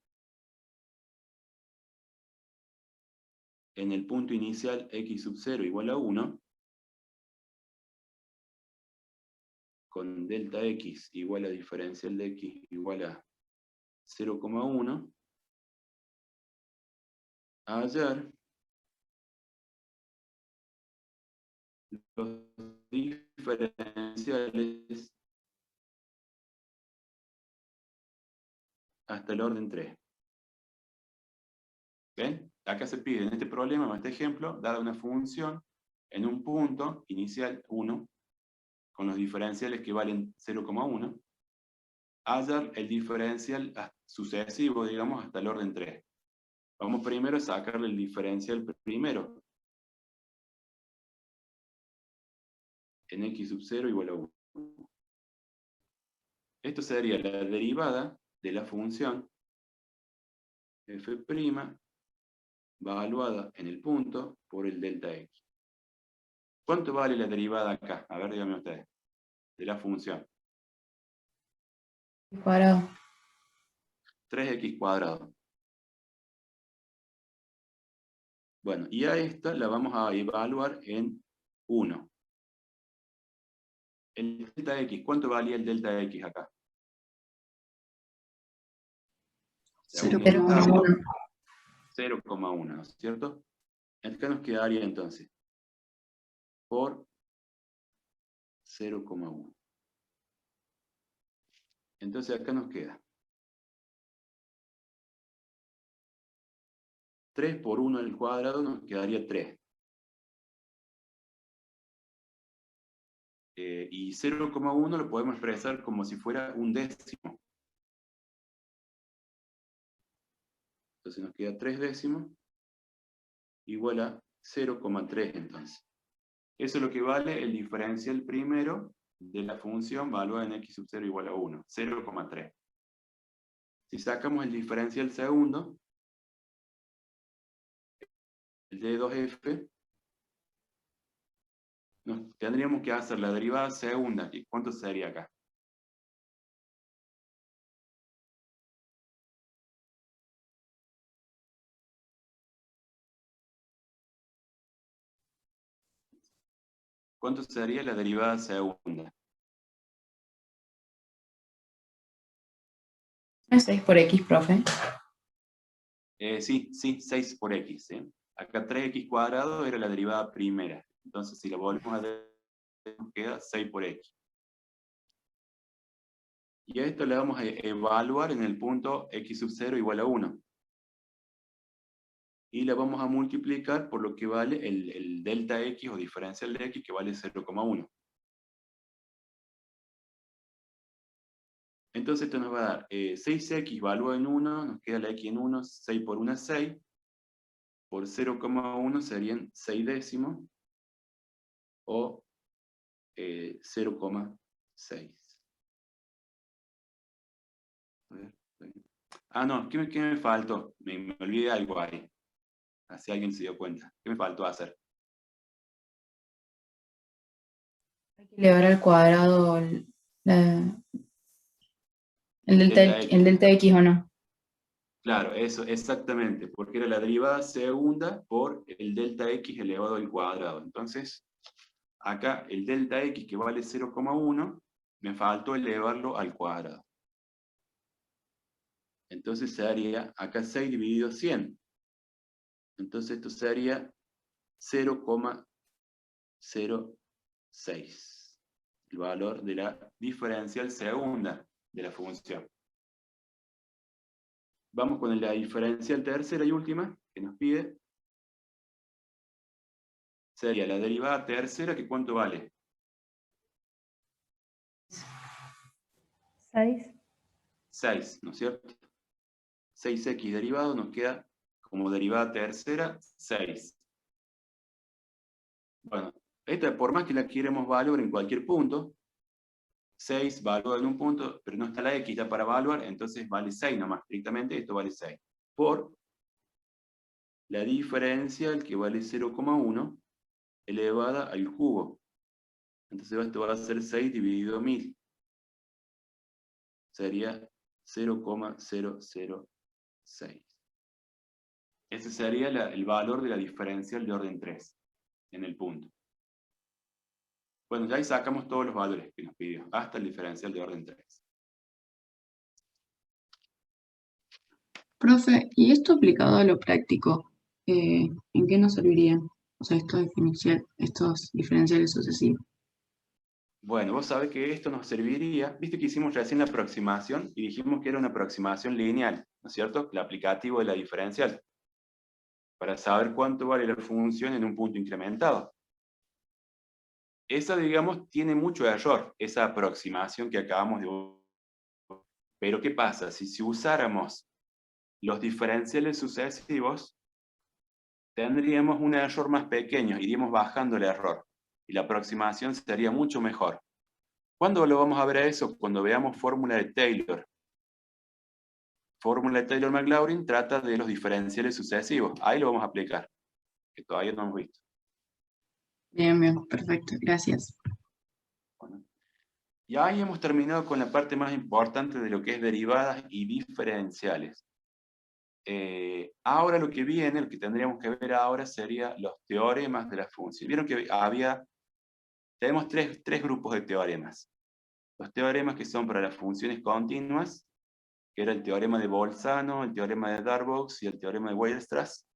en el punto inicial x sub 0 igual a 1, con delta x igual a diferencial de x igual a 0,1, hallar los diferenciales hasta el orden 3. ¿Ven? Acá se pide en este problema, en este ejemplo, dada una función en un punto inicial 1, con los diferenciales que valen 0,1, hallar el diferencial sucesivo, digamos, hasta el orden 3. Vamos primero a sacarle el diferencial primero. En x sub 0 igual a 1. Esto sería la derivada de la función f' valuada en el punto por el delta x. ¿Cuánto vale la derivada acá? A ver, díganme ustedes. De la función. Cuadrado. 3x cuadrado. Bueno, y a esta la vamos a evaluar en 1. El delta x, ¿cuánto valía el delta x acá? 0,1. 0,1, ¿no es cierto? Acá nos quedaría entonces por 0,1. Entonces acá nos queda 3 por 1 al cuadrado nos quedaría 3. Y 0,1 lo podemos expresar como si fuera un décimo. Entonces nos queda 3 décimos igual a 0,3 entonces. Eso es lo que vale el diferencial primero de la función valuada en x sub 0 igual a 1, 0,3. Si sacamos el diferencial segundo, el de 2f, tendríamos que hacer la derivada segunda aquí. ¿Cuánto sería acá? ¿Cuánto sería la derivada segunda? ¿Es 6 por x, profe? Sí, 6 por x. ¿sí? Acá 3x cuadrado era la derivada primera. Entonces, si la volvemos a nos queda 6 por x. Y a esto le vamos a evaluar en el punto x sub 0 igual a 1. Y la vamos a multiplicar por lo que vale el delta x o diferencial de x, que vale 0,1. Entonces esto nos va a dar 6x valuado en 1, nos queda la x en 1, 6 por 1 es 6, por 0,1 serían 6 décimos, o 0,6. Ah, no, ¿qué me faltó? Me olvidé algo ahí. Así alguien se dio cuenta. ¿Qué me faltó hacer? Hay que elevar al cuadrado el delta x o no. Claro, eso, exactamente, porque era la derivada segunda por el delta x elevado al cuadrado. Entonces, acá el delta x que vale 0,1, me faltó elevarlo al cuadrado. Entonces se haría, acá 6 dividido 100. Entonces esto sería 0,06. El valor de la diferencial segunda de la función. Vamos con la diferencial tercera y última que nos pide. Sería la derivada tercera, que ¿cuánto vale? 6. 6, ¿no es cierto? 6x derivado nos queda como derivada tercera, 6. Bueno, esta por más que la queremos evaluar en cualquier punto, 6 valúa en un punto, pero no está la x ya para evaluar, entonces vale 6 nomás, estrictamente esto vale 6. Por la diferencial que vale 0,1 elevada al cubo. Entonces esto va a ser 6 dividido 1000. Sería 0,006. Ese sería el valor de la diferencial de orden 3 en el punto. Bueno, ya ahí sacamos todos los valores que nos pidió, hasta el diferencial de orden 3. Profe, ¿y esto aplicado a lo práctico, en qué nos servirían? O sea, estos diferenciales sucesivos. Bueno, vos sabés que esto nos serviría, viste que hicimos recién la aproximación y dijimos que era una aproximación lineal, ¿no es cierto? El aplicativo de la diferencial, para saber cuánto vale la función en un punto incrementado. Esa, digamos, tiene mucho error, esa aproximación que acabamos de usar. Pero ¿qué pasa? Si usáramos los diferenciales sucesivos, tendríamos un error más pequeño, iríamos bajando el error, y la aproximación sería mucho mejor. ¿Cuándo lo vamos a ver a eso? Cuando veamos fórmula de Taylor. fórmula de Taylor-Maclaurin trata de los diferenciales sucesivos. Ahí lo vamos a aplicar, que todavía no hemos visto. Bien, bien, perfecto, gracias. Bueno, y ahí hemos terminado con la parte más importante de lo que es derivadas y diferenciales. Ahora lo que viene, lo que tendríamos que ver ahora sería los teoremas de la función. Vieron que tenemos tres grupos de teoremas. Los teoremas que son para las funciones continuas, que era el teorema de Bolzano, el teorema de Darboux y el teorema de Weierstrass.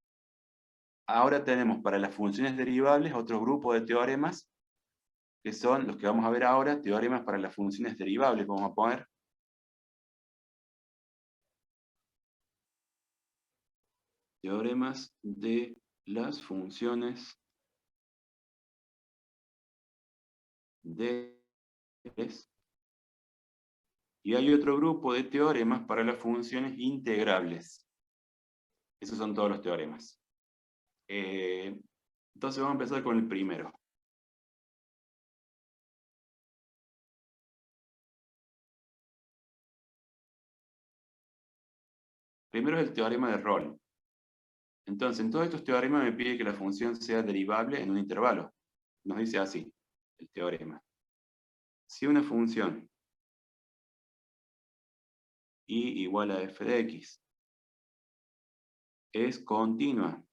Ahora tenemos para las funciones derivables otro grupo de teoremas, que son los que vamos a ver ahora, teoremas para las funciones derivables, vamos a poner. Teoremas de las funciones derivables. Y hay otro grupo de teoremas para las funciones integrables. Esos son todos los teoremas. Entonces vamos a empezar con el primero. Primero es el teorema de Rolle. Entonces, en todos estos teoremas me pide que la función sea derivable en un intervalo. Nos dice así, el teorema. Si una función y igual a f de x es continua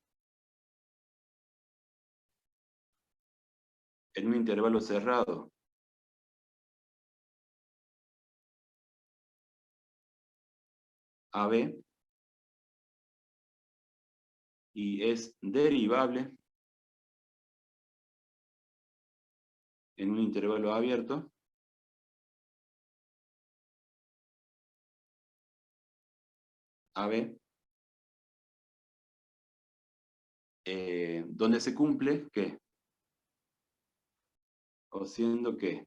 en un intervalo cerrado AB y es derivable en un intervalo abierto, AB, donde se cumple, ¿qué? O siendo que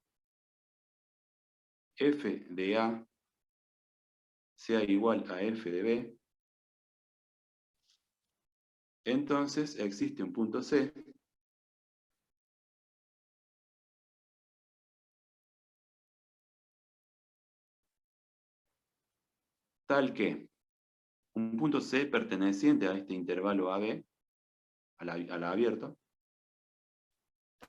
f de A sea igual a f de B, entonces existe un punto C tal que un punto C perteneciente a este intervalo AB, al abierto,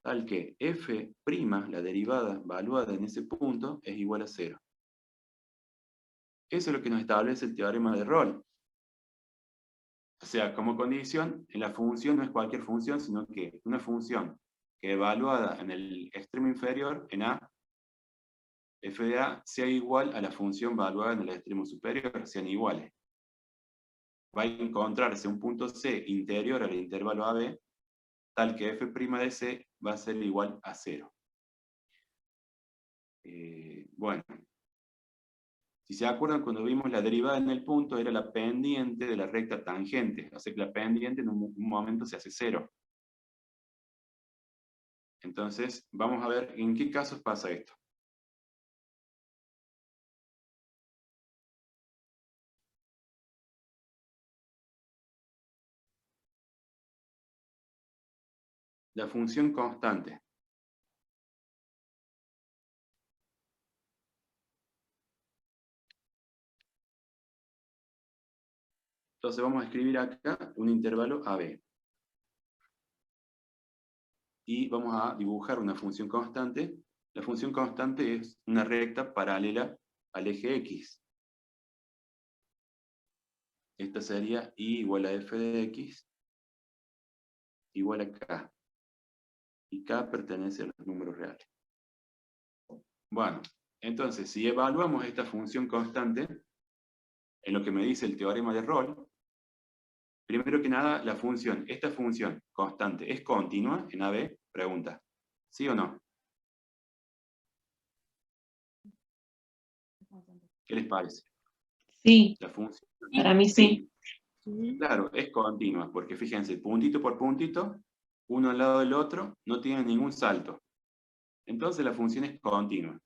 tal que f', la derivada valuada en ese punto, es igual a 0. Eso es lo que nos establece el teorema de Rolle. O sea, como condición, en la función no es cualquier función, sino que una función que evaluada en el extremo inferior, en A, f de A, sea igual a la función evaluada en el extremo superior, sean iguales. Va a encontrarse un punto C interior al intervalo AB, tal que f' de C va a ser igual a 0. Bueno, si se acuerdan, cuando vimos la derivada en el punto, era la pendiente de la recta tangente. O sea que la pendiente en un momento se hace 0. Entonces, vamos a ver en qué casos pasa esto. La función constante. Entonces vamos a escribir acá un intervalo AB. Y vamos a dibujar una función constante. La función constante es una recta paralela al eje X. Esta sería I igual a f de x igual a k. Y k pertenece a los números reales. Bueno, entonces si evaluamos esta función constante, en lo que me dice el teorema de Rolle, primero que nada, esta función constante, ¿es continua en AB? Pregunta. ¿Sí o no? ¿Qué les parece? Sí, La función. para mí sí. Claro, es continua, porque fíjense, puntito por puntito, uno al lado del otro, no tiene ningún salto. Entonces la función es continua.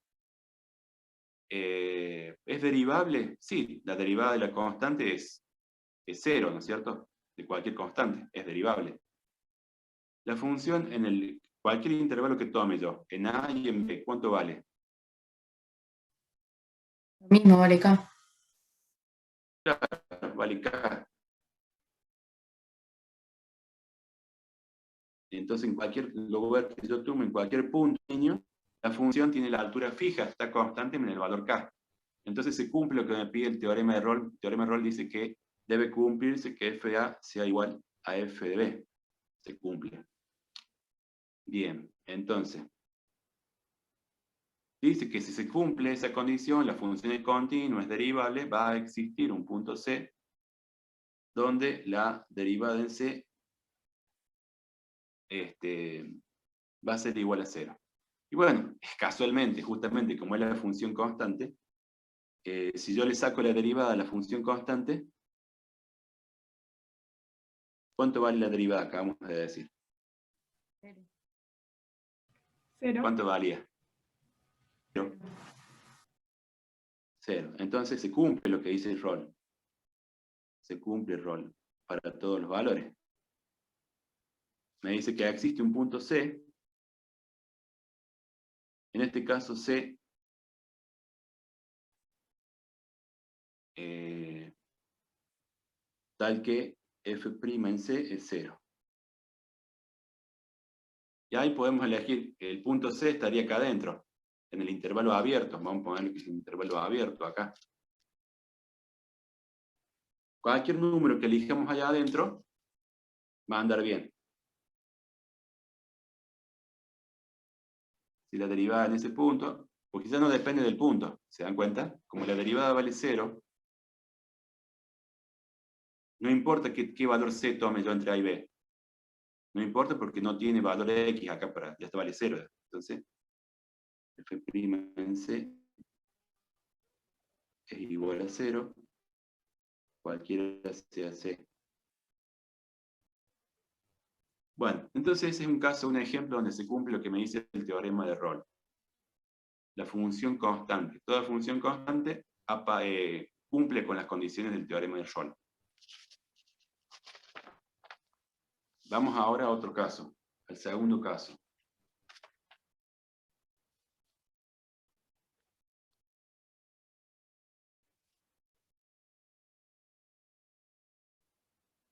¿Es derivable? Sí, la derivada de la constante es 0, ¿no es cierto? De cualquier constante, es derivable. La función en cualquier intervalo que tome yo, en A y en B, ¿cuánto vale? Lo mismo, vale, K. Claro, vale K. Entonces, en cualquier lugar que yo tome, en cualquier punto, la función tiene la altura fija, está constante en el valor K. Entonces se cumple lo que me pide el teorema de Rolle. El teorema de Rolle dice que debe cumplirse que f de A sea igual a f de B. Se cumple. Bien, entonces, dice que si se cumple esa condición, la función es continua, es derivable, va a existir un punto C, donde la derivada en C va a ser igual a 0. Y bueno, casualmente, justamente, como es la función constante, si yo le saco la derivada a la función constante, ¿cuánto vale la derivada? Acabamos de decir. Cero. ¿Cuánto valía? 0. 0. Entonces se cumple lo que dice el Rolle. Se cumple el Rolle para todos los valores. Me dice que existe un punto C. En este caso C tal que f' en C es 0. Y ahí podemos elegir, el punto C estaría acá adentro, en el intervalo abierto. Vamos a poner que es un intervalo abierto acá. Cualquier número que elijamos allá adentro va a andar bien. Si la derivada en ese punto, porque ya no depende del punto, ¿se dan cuenta? Como la derivada vale 0, no importa qué valor C tome yo entre A y B. No importa porque no tiene valor X acá, ya esto vale 0. Entonces, f' en C es igual a 0, cualquiera sea C. Bueno, entonces ese es un caso, un ejemplo donde se cumple lo que me dice el teorema de Rolle. La función constante. Toda función constante cumple con las condiciones del teorema de Rolle. Vamos ahora a otro caso, al segundo caso.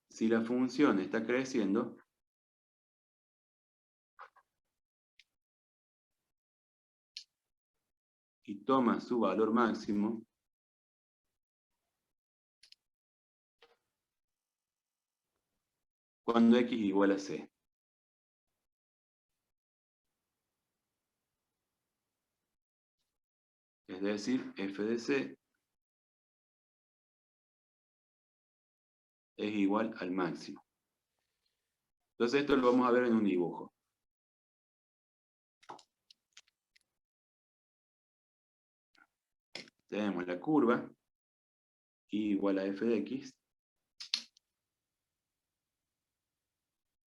Si la función está creciendo, y toma su valor máximo, cuando x igual a c. Es decir, f de c es igual al máximo. Entonces esto lo vamos a ver en un dibujo. Tenemos la curva, y igual a f de x.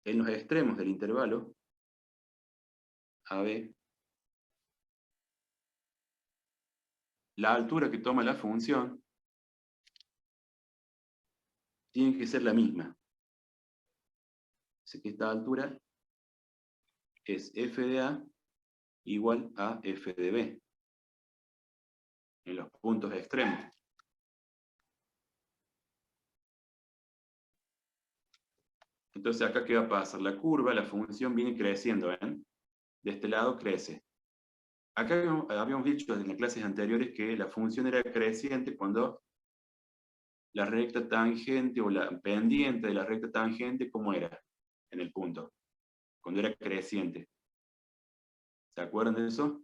En los extremos del intervalo, AB, la altura que toma la función tiene que ser la misma. Así que esta altura es f de A igual a f de B, en los puntos extremos. Entonces acá, ¿qué va a pasar? La curva, la función viene creciendo, ¿ven? De este lado crece. Acá habíamos dicho en las clases anteriores que la función era creciente cuando la recta tangente o la pendiente de la recta tangente, ¿cómo era? En el punto. Cuando era creciente. ¿Se acuerdan de eso?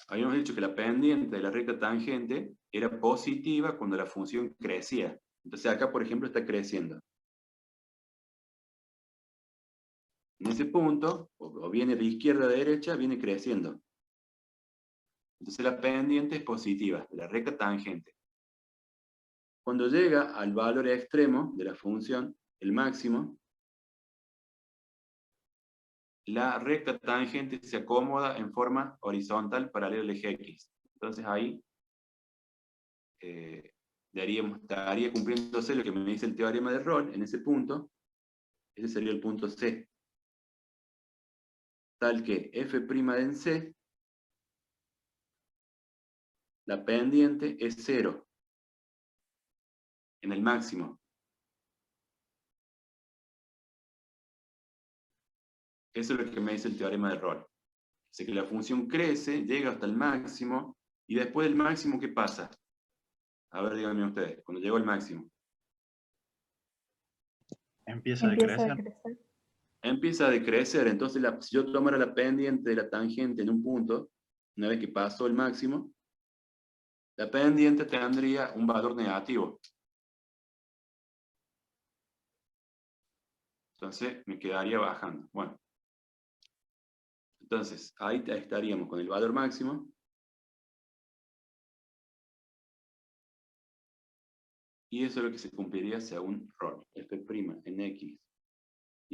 Habíamos dicho que la pendiente de la recta tangente era positiva cuando la función crecía. Entonces acá, por ejemplo, está creciendo. En ese punto, o viene de izquierda a derecha, viene creciendo. Entonces la pendiente es positiva, de la recta tangente. Cuando llega al valor extremo de la función, el máximo, la recta tangente se acomoda en forma horizontal paralela al eje X. Entonces ahí estaría cumpliéndose lo que me dice el teorema de Rolle en ese punto. Ese sería el punto C. tal que f' en C, la pendiente es 0 en el máximo. Eso es lo que me dice el teorema de Rolle. Dice que la función crece, llega hasta el máximo, y después del máximo, ¿qué pasa? A ver, díganme ustedes, cuando llegó el máximo. Empieza a Empieza a decrecer. crecer. Empieza a decrecer, entonces si yo tomara la pendiente de la tangente en un punto, una vez que pasó el máximo, la pendiente tendría un valor negativo. Entonces me quedaría bajando. Bueno, entonces ahí estaríamos con el valor máximo. Y eso es lo que se cumpliría según Rolle. F' en X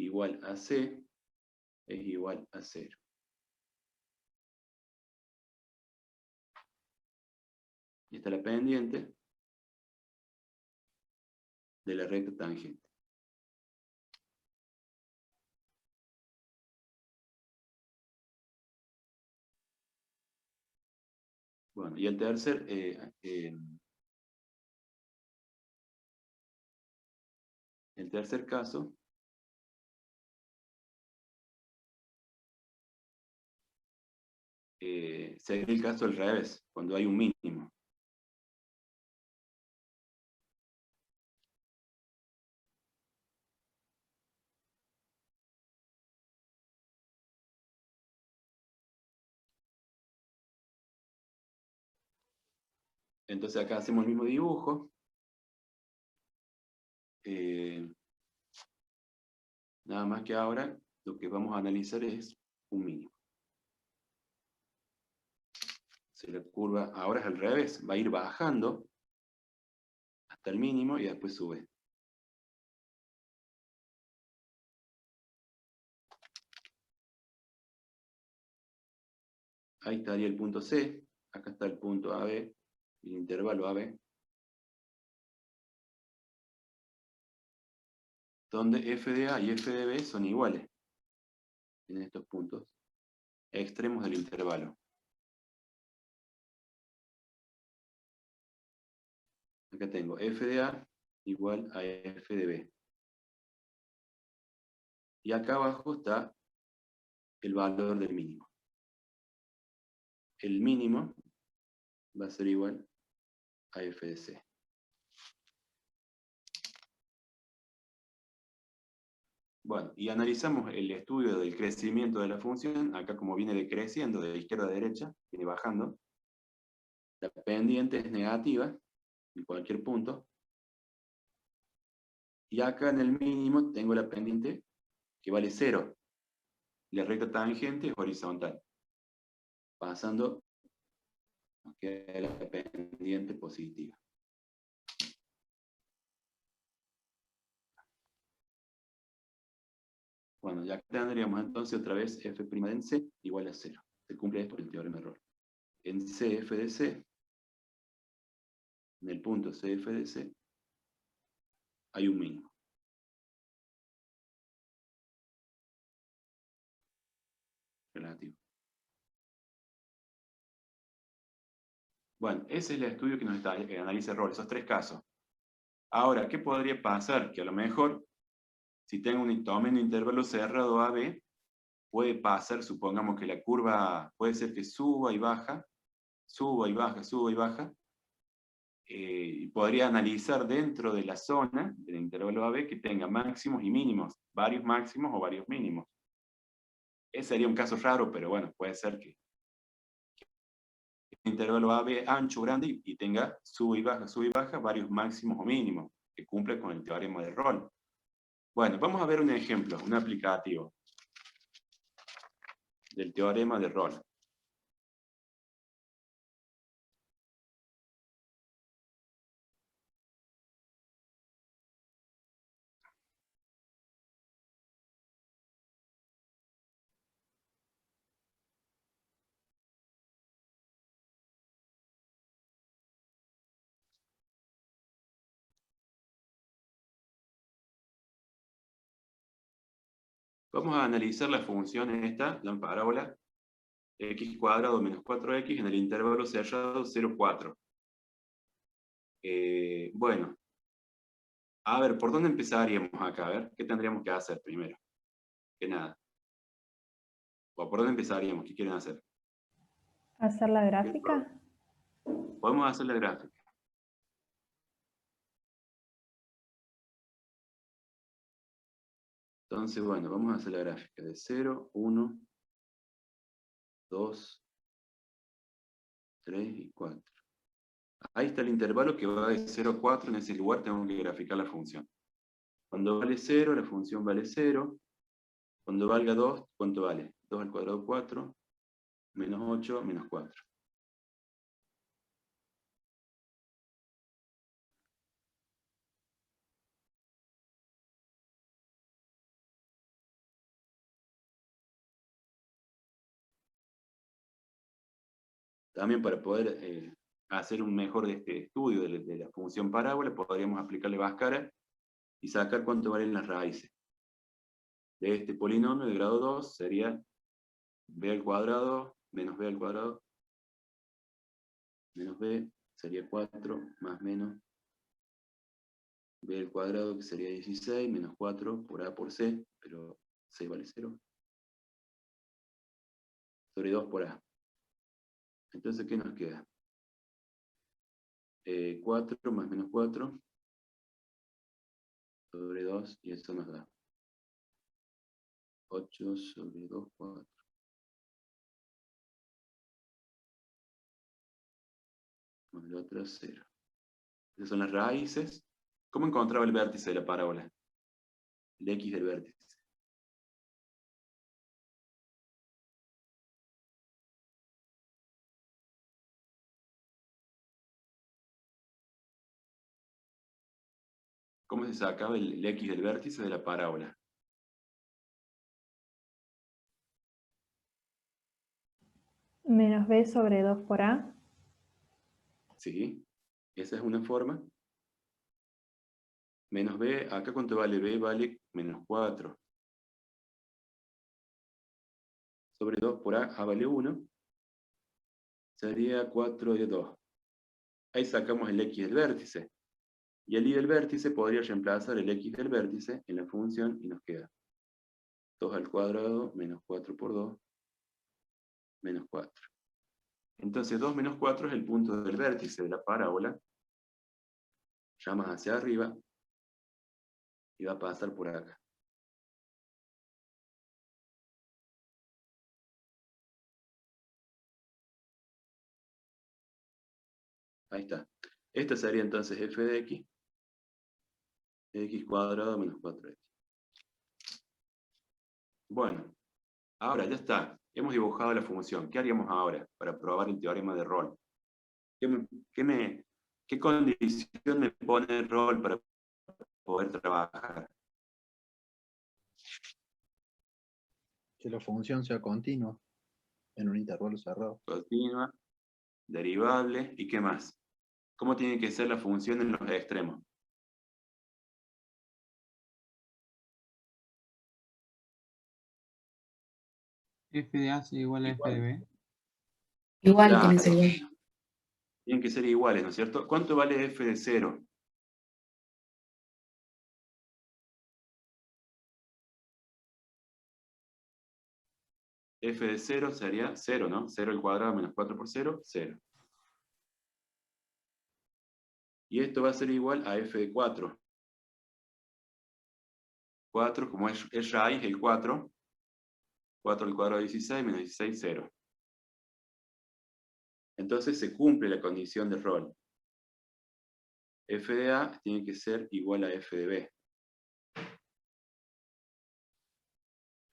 igual a C es igual a 0. Y esta es la pendiente de la recta tangente. Bueno, y el tercer caso sería el caso al revés, cuando hay un mínimo. Entonces acá hacemos el mismo dibujo. Nada más que ahora lo que vamos a analizar es un mínimo. Si la curva ahora es al revés, va a ir bajando hasta el mínimo y después sube. Ahí estaría el punto C, acá está el punto AB, el intervalo AB, donde f de A y f de B son iguales en estos puntos extremos del intervalo. Acá tengo f de A igual a f de B. Y acá abajo está el valor del mínimo. El mínimo va a ser igual a f de C. Bueno, y analizamos el estudio del crecimiento de la función. Acá como viene decreciendo de izquierda a derecha, viene bajando. La pendiente es negativa en cualquier punto. Y acá en el mínimo tengo la pendiente que vale 0. La recta tangente es horizontal. Pasando a la pendiente positiva. Bueno, ya tendríamos entonces otra vez f' en C igual a 0. Se cumple esto el teorema de Rolle. En CF de C, en el punto CF de C, hay un mínimo. Relativo. Bueno, ese es el estudio que nos analiza Rolle, esos tres casos. Ahora, ¿qué podría pasar? Que a lo mejor, si tengo tomen un intervalo cerrado AB, puede pasar, supongamos que la curva puede ser que suba y baja, suba y baja, suba y baja, y podría analizar dentro de la zona del intervalo AB que tenga máximos y mínimos, varios máximos o varios mínimos. Ese sería un caso raro, pero bueno, puede ser que el intervalo AB ancho, grande, y tenga sube y baja, varios máximos o mínimos, que cumple con el teorema de Rolle. Bueno, vamos a ver un ejemplo, un aplicativo del teorema de Rolle. Vamos a analizar la función esta, la parábola, x cuadrado menos 4x en el intervalo cerrado 0, 4. Bueno, a ver, ¿por dónde empezaríamos acá? A ver, ¿qué tendríamos que hacer primero? Que nada. ¿O por dónde empezaríamos? ¿Qué quieren hacer? ¿Hacer la gráfica? Podemos hacer la gráfica. Entonces, bueno, vamos a hacer la gráfica de 0, 1, 2, 3 y 4. Ahí está el intervalo que va de 0 a 4, en ese lugar tengo que graficar la función. Cuando vale 0, la función vale 0. Cuando valga 2, ¿cuánto vale? 2 al cuadrado 4, menos 8, menos 4. También para poder hacer un mejor estudio de la función parábola, podríamos aplicarle Bhaskara y sacar cuánto valen las raíces. De este polinomio de grado 2 sería b al cuadrado menos b al cuadrado menos b sería 4 más menos b al cuadrado, que sería 16, menos 4 por a por c, pero c vale 0, sobre 2 por a. Entonces, ¿qué nos queda? 4 más menos 4 sobre 2, y eso nos da 8 sobre 2, 4. Más el otro 0. Esas son las raíces. ¿Cómo encontraba el vértice de la parábola? El x del vértice. ¿Cómo se sacaba el x del vértice de la parábola? Menos b sobre 2 por a. Sí, esa es una forma. Menos b, acá ¿cuánto vale? B vale menos 4. Sobre 2 por a vale 1. Sería 4 de 2. Ahí sacamos el x del vértice. Y el y del vértice podría reemplazar el x del vértice en la función y nos queda 2 al cuadrado menos 4 por 2 menos 4. Entonces 2 menos 4 es el punto del vértice de la parábola. Llamas hacia arriba y va a pasar por acá. Ahí está. Esta sería entonces f de x cuadrado menos 4x. Bueno, ahora ya está. Hemos dibujado la función. ¿Qué haríamos ahora para probar el teorema de Rolle? ¿Qué condición me pone Rolle para poder trabajar? Que la función sea continua en un intervalo cerrado. Continua, derivable, ¿y qué más? ¿Cómo tiene que ser la función en los extremos? F de A es igual a F de B. Igual Claro, tiene que ser igual. tienen que ser iguales, ¿no es cierto? ¿Cuánto vale f de 0? F de 0 sería 0, ¿no? 0 al cuadrado menos 4 por 0, 0. Y esto va a ser igual a f de 4. 4, como es raíz, el 4. 4 al cuadrado 16, menos 16, 0. Entonces se cumple la condición de Rolle. F de A tiene que ser igual a F de B.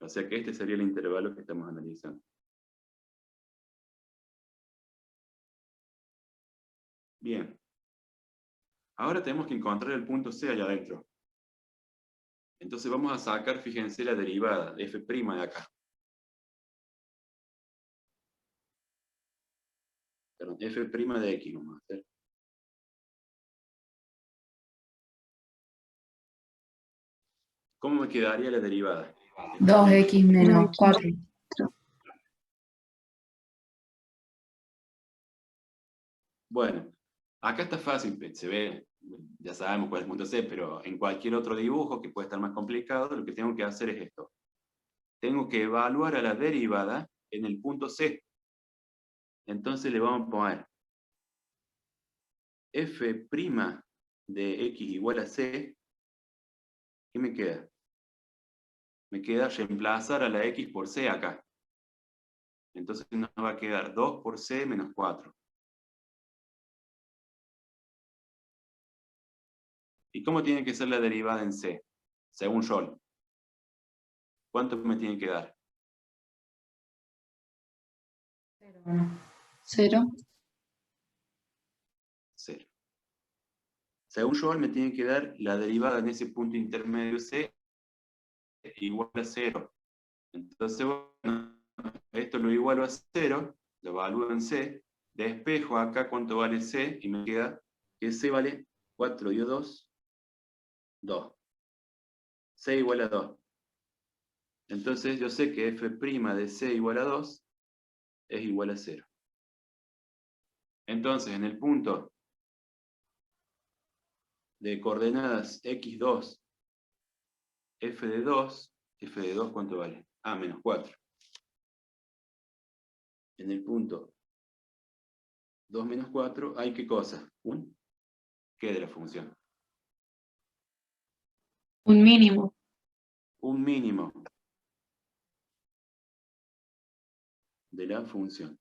O sea que este sería el intervalo que estamos analizando. Bien. Ahora tenemos que encontrar el punto C allá adentro. Entonces vamos a sacar, fíjense, la derivada de f' de acá. Perdón, f' de x vamos a hacer. ¿Cómo me quedaría la derivada? 2x menos 4. Bueno, acá está fácil, se ve, ya sabemos cuál es el punto C, pero en cualquier otro dibujo que puede estar más complicado, lo que tengo que hacer es esto. Tengo que evaluar a la derivada en el punto C. Entonces le vamos a poner f' de x igual a c. ¿Qué me queda? Me queda reemplazar a la x por c acá. Entonces nos va a quedar 2 por c menos 4. ¿Y cómo tiene que ser la derivada en c? Según Scholl. ¿Cuánto me tiene que dar? 0. 0. Según Scholl me tiene que dar la derivada en ese punto intermedio c igual a 0. Entonces, bueno, esto lo igualo a 0, lo evalúo en c, despejo acá cuánto vale c, y me queda que c vale 4 y 2, 2. C igual a 2. Entonces yo sé que f' de c igual a 2 es igual a 0. Entonces, en el punto de coordenadas x2, f de 2, ¿cuánto vale? Ah, menos 4. En el punto 2 menos 4, ¿hay qué cosa? ¿Un qué de la función? Un mínimo. Un mínimo de la función.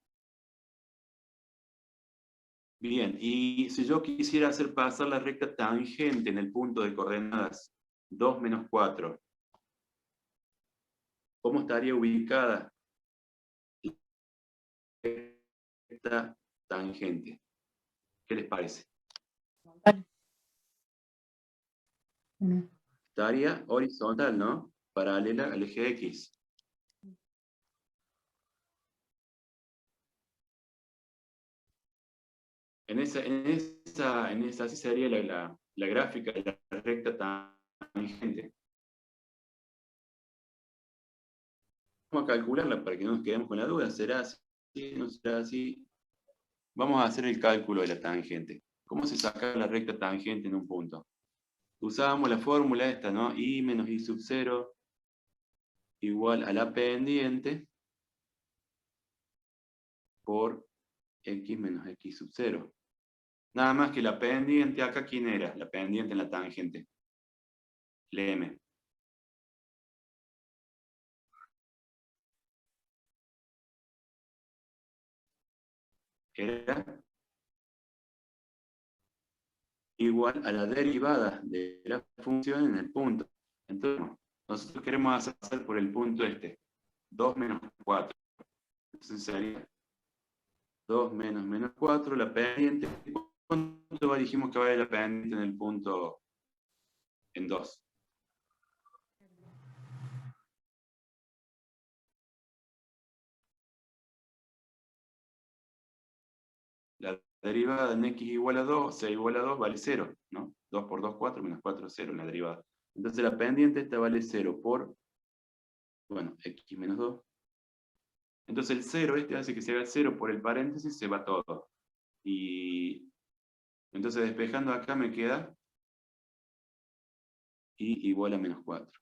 Bien, y si yo quisiera hacer pasar la recta tangente en el punto de coordenadas 2 menos 4, ¿cómo estaría ubicada esta tangente? ¿Qué les parece? Estaría horizontal, ¿no? Paralela al eje X. Así sería la gráfica de la recta tangente. Vamos a calcularla para que no nos quedemos con la duda. ¿Será así? ¿No será así? Vamos a hacer el cálculo de la tangente. ¿Cómo se saca la recta tangente en un punto? Usábamos la fórmula esta, ¿no? I menos I sub 0 igual a la pendiente por X menos X sub 0. Nada más que la pendiente acá, ¿quién era? La pendiente en la tangente. M. Era igual a la derivada de la función en el punto. Entonces, nosotros queremos hacer por el punto este. 2 menos 4. Entonces sería 2 menos 4, la pendiente. ¿Cuánto dijimos que vale la pendiente en el punto en 2? La derivada en x igual a 2, c igual a 2, vale 0, ¿no? 2 por 2, 4, menos 4, 0 en la derivada. Entonces la pendiente esta vale 0 por, bueno, x menos 2. Entonces el 0 este hace que se haga 0 por el paréntesis, se va todo. Y entonces despejando acá me queda y igual a menos 4.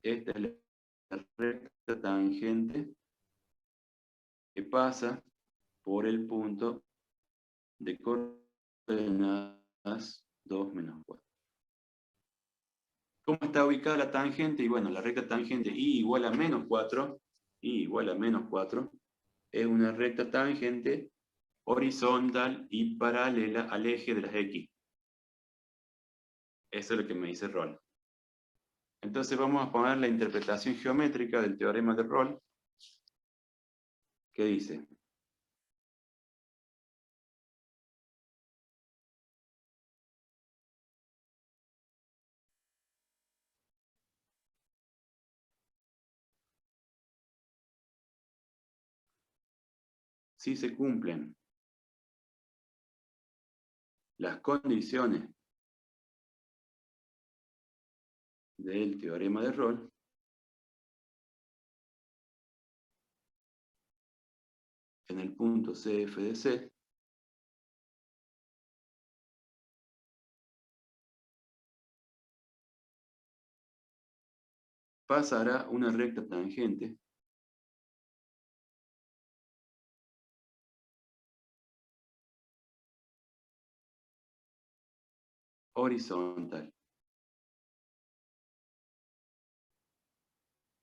Esta es la recta tangente que pasa por el punto de coordenadas 2 menos 4. ¿Cómo está ubicada la tangente? Y bueno, la recta tangente I igual a menos 4, I igual a menos 4, es una recta tangente horizontal y paralela al eje de las X. Eso es lo que me dice Rolle. Entonces vamos a poner la interpretación geométrica del teorema de Rolle, que dice: si se cumplen las condiciones del teorema de Rolle en el punto CF de C pasará una recta tangente horizontal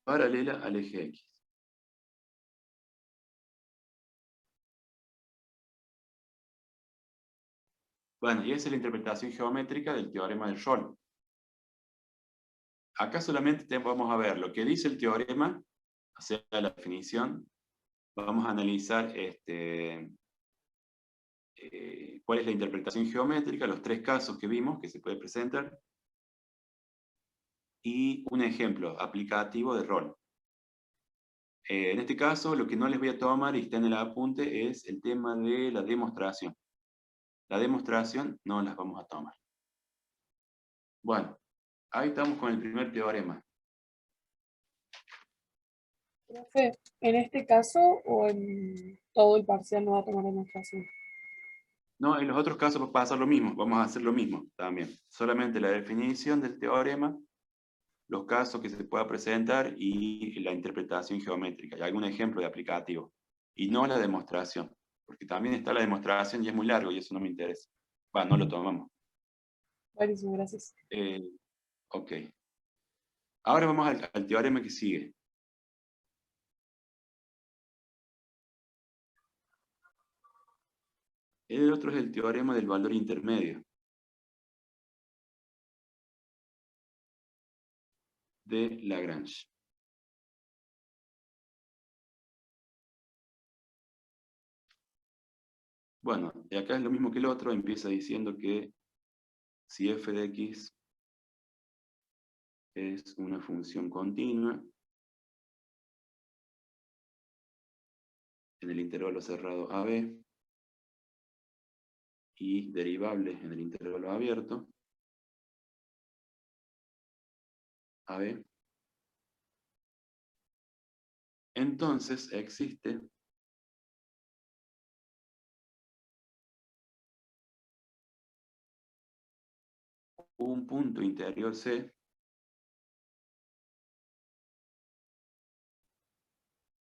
paralela al eje X. Bueno, y esa es la interpretación geométrica del teorema de Rolle. Acá solamente vamos a ver lo que dice el teorema, o sea, la definición. Vamos a analizar cuál es la interpretación geométrica, los tres casos que vimos que se puede presentar, y un ejemplo aplicativo de Rolle. En este caso, lo que no les voy a tomar y está en el apunte es el tema de la demostración. La demostración no las vamos a tomar. Bueno, ahí estamos con el primer teorema. Profe, ¿en este caso o en todo el parcial no va a tomar demostración? No, en los otros casos va a pasar lo mismo, vamos a hacer lo mismo también. Solamente la definición del teorema, los casos que se pueda presentar y la interpretación geométrica, y algún ejemplo de aplicativo. Y no la demostración, porque también está la demostración y es muy largo y eso no me interesa. No lo tomamos. Buenísimo, gracias. Ok. Ahora vamos al teorema que sigue. El otro es el teorema del valor intermedio de Lagrange. Bueno, y acá es lo mismo que el otro, empieza diciendo que si f de x es una función continua en el intervalo cerrado AB y derivable en el intervalo abierto AB, entonces existe un punto interior C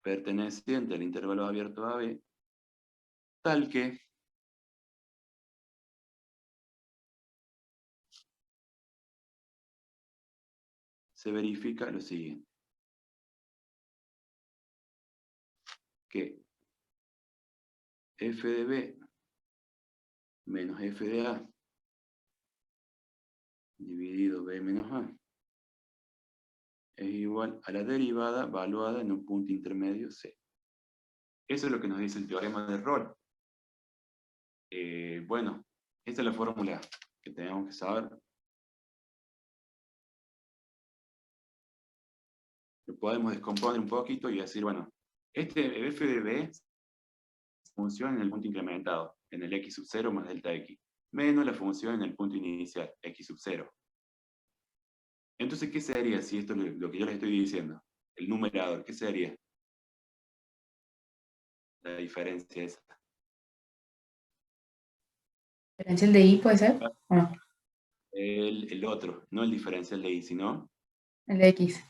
perteneciente al intervalo abierto AB, tal que se verifica lo siguiente, que f de B menos f de A dividido B menos A es igual a la derivada valuada en un punto intermedio C. Eso es lo que nos dice el teorema de Rolle. Bueno, esta es la fórmula que tenemos que saber. Lo podemos descomponer un poquito y decir, bueno, este f de B funciona en el punto incrementado, en el x sub 0 más delta x, menos la función en el punto inicial, x sub 0. Entonces, ¿qué sería si esto es lo que yo les estoy diciendo? El numerador, ¿qué sería? La diferencia esa. ¿Diferencial de I puede ser? ¿O no? El otro, no el diferencial de y, sino El de X.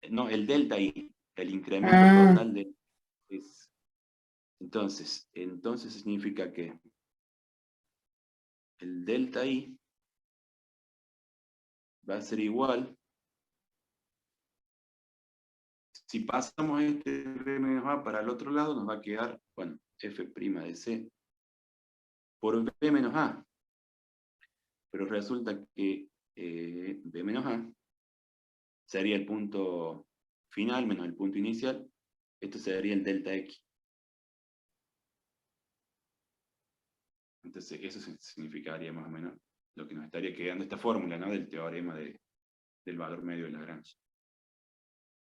no, el delta y, el incremento total de es. Entonces significa que el delta i va a ser igual, si pasamos este b menos a para el otro lado, nos va a quedar, bueno, f' de c por b menos a. Pero resulta que b menos a sería el punto final menos el punto inicial. Esto sería el delta x. Entonces eso significaría más o menos lo que nos estaría quedando esta fórmula, ¿no? Del teorema del valor medio de Lagrange.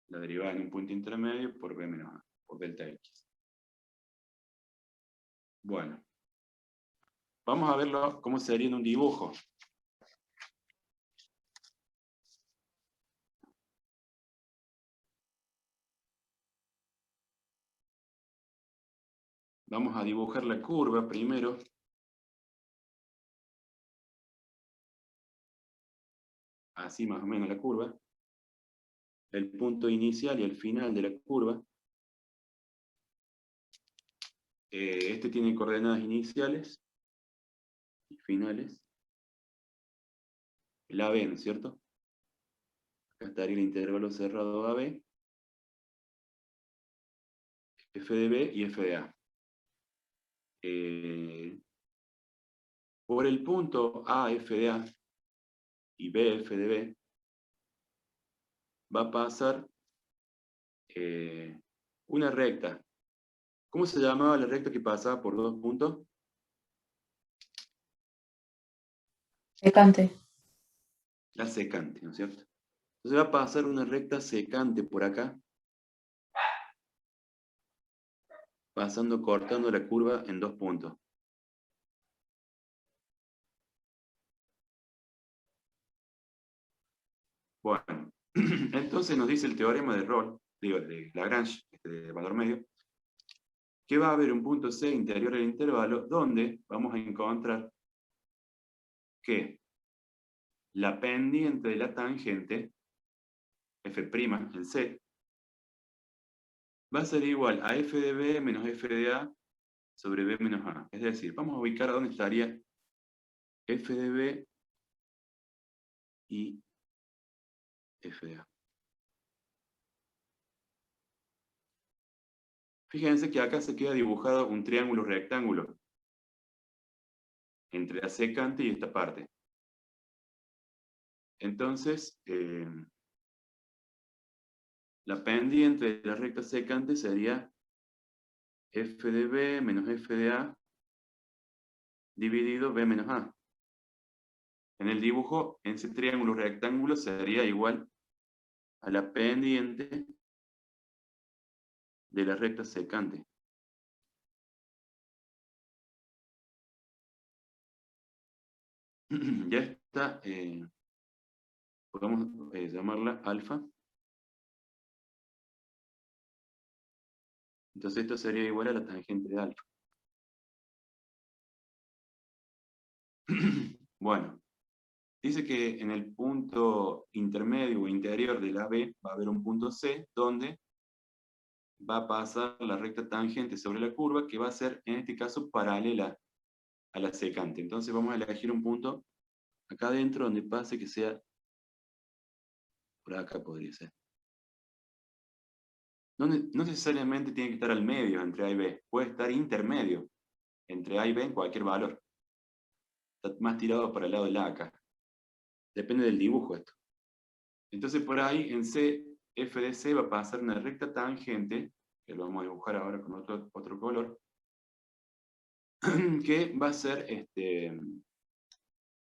La derivada en un punto intermedio por b menos a, por delta x. Bueno. Vamos a verlo cómo sería en un dibujo. Vamos a dibujar la curva primero. Así más o menos la curva. El punto inicial y el final de la curva. Este tiene coordenadas iniciales y finales. El AB, ¿no es cierto? Acá estaría el intervalo cerrado AB, F de B y F de A. Por el punto A, F de A y B, F de B, va a pasar una recta. ¿Cómo se llamaba la recta que pasaba por dos puntos? Secante. La secante, ¿no es cierto? Entonces va a pasar una recta secante por acá, pasando, cortando la curva en dos puntos. Bueno, entonces nos dice el teorema de Rolle, digo, de Lagrange, de valor medio, que va a haber un punto C interior al intervalo donde vamos a encontrar que la pendiente de la tangente, F', el C, va a ser igual a F de B menos F de A sobre B menos A. Es decir, vamos a ubicar a dónde estaría F de B y F de A. Fíjense que acá se queda dibujado un triángulo rectángulo entre la secante y esta parte. Entonces, la pendiente de la recta secante sería F de B menos F de A dividido B menos A. En el dibujo, en ese triángulo rectángulo sería igual a la pendiente de la recta secante. Ya está, podemos llamarla alfa. Entonces esto sería igual a la tangente de alfa. Bueno, dice que en el punto intermedio o interior del AB va a haber un punto C donde va a pasar la recta tangente sobre la curva que va a ser, en este caso, paralela a la secante. Entonces vamos a elegir un punto acá adentro donde pase que sea, por acá podría ser. No necesariamente tiene que estar al medio entre A y B, puede estar intermedio entre A y B en cualquier valor. Está más tirado para el lado del A acá. Depende del dibujo esto. Entonces por ahí en C, F de C va a pasar una recta tangente, que lo vamos a dibujar ahora con otro color, que va a ser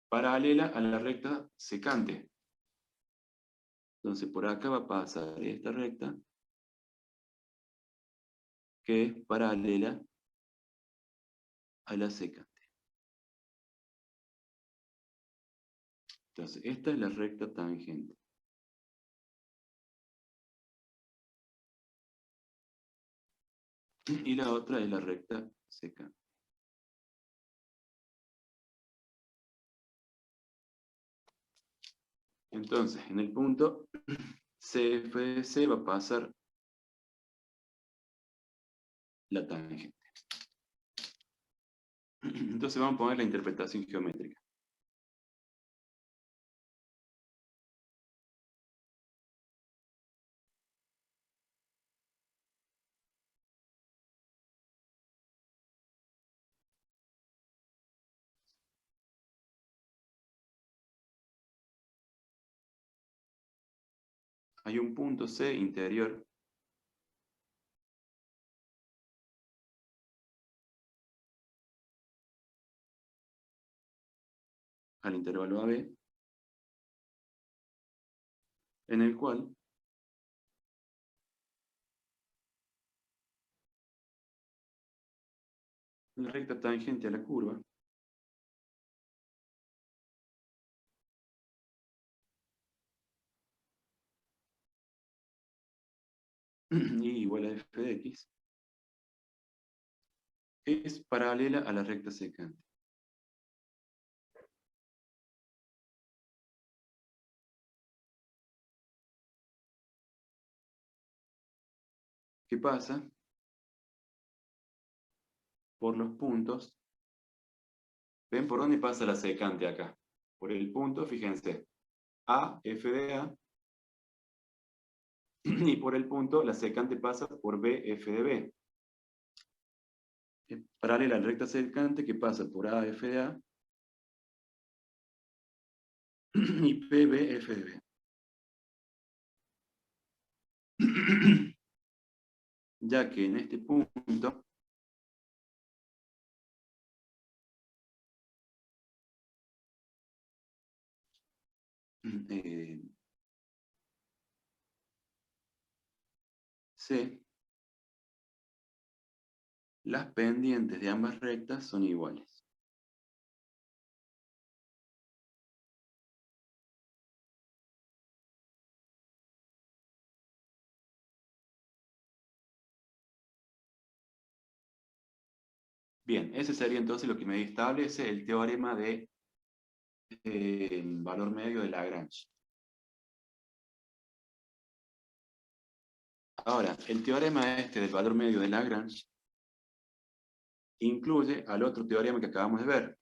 paralela a la recta secante. Entonces por acá va a pasar esta recta, que es paralela a la secante. Entonces esta es la recta tangente. Y la otra es la recta secante. Entonces, en el punto CF de C va a pasar la tangente. Entonces vamos a poner la interpretación geométrica. Hay un punto C interior al intervalo AB, en el cual la recta tangente a la curva y igual a f de x, es paralela a la recta secante. ¿Qué pasa? Por los puntos. ¿Ven por dónde pasa la secante acá? Por el punto, fíjense, A, f de A, y por el punto la secante pasa por B, f de B. Es paralela a la recta secante que pasa por A, f de A, y P, B, f de B. Ya que en este punto C, las pendientes de ambas rectas son iguales. Bien, ese sería entonces lo que me establece el teorema de valor medio de Lagrange. Ahora, el teorema este del valor medio de Lagrange incluye al otro teorema que acabamos de ver.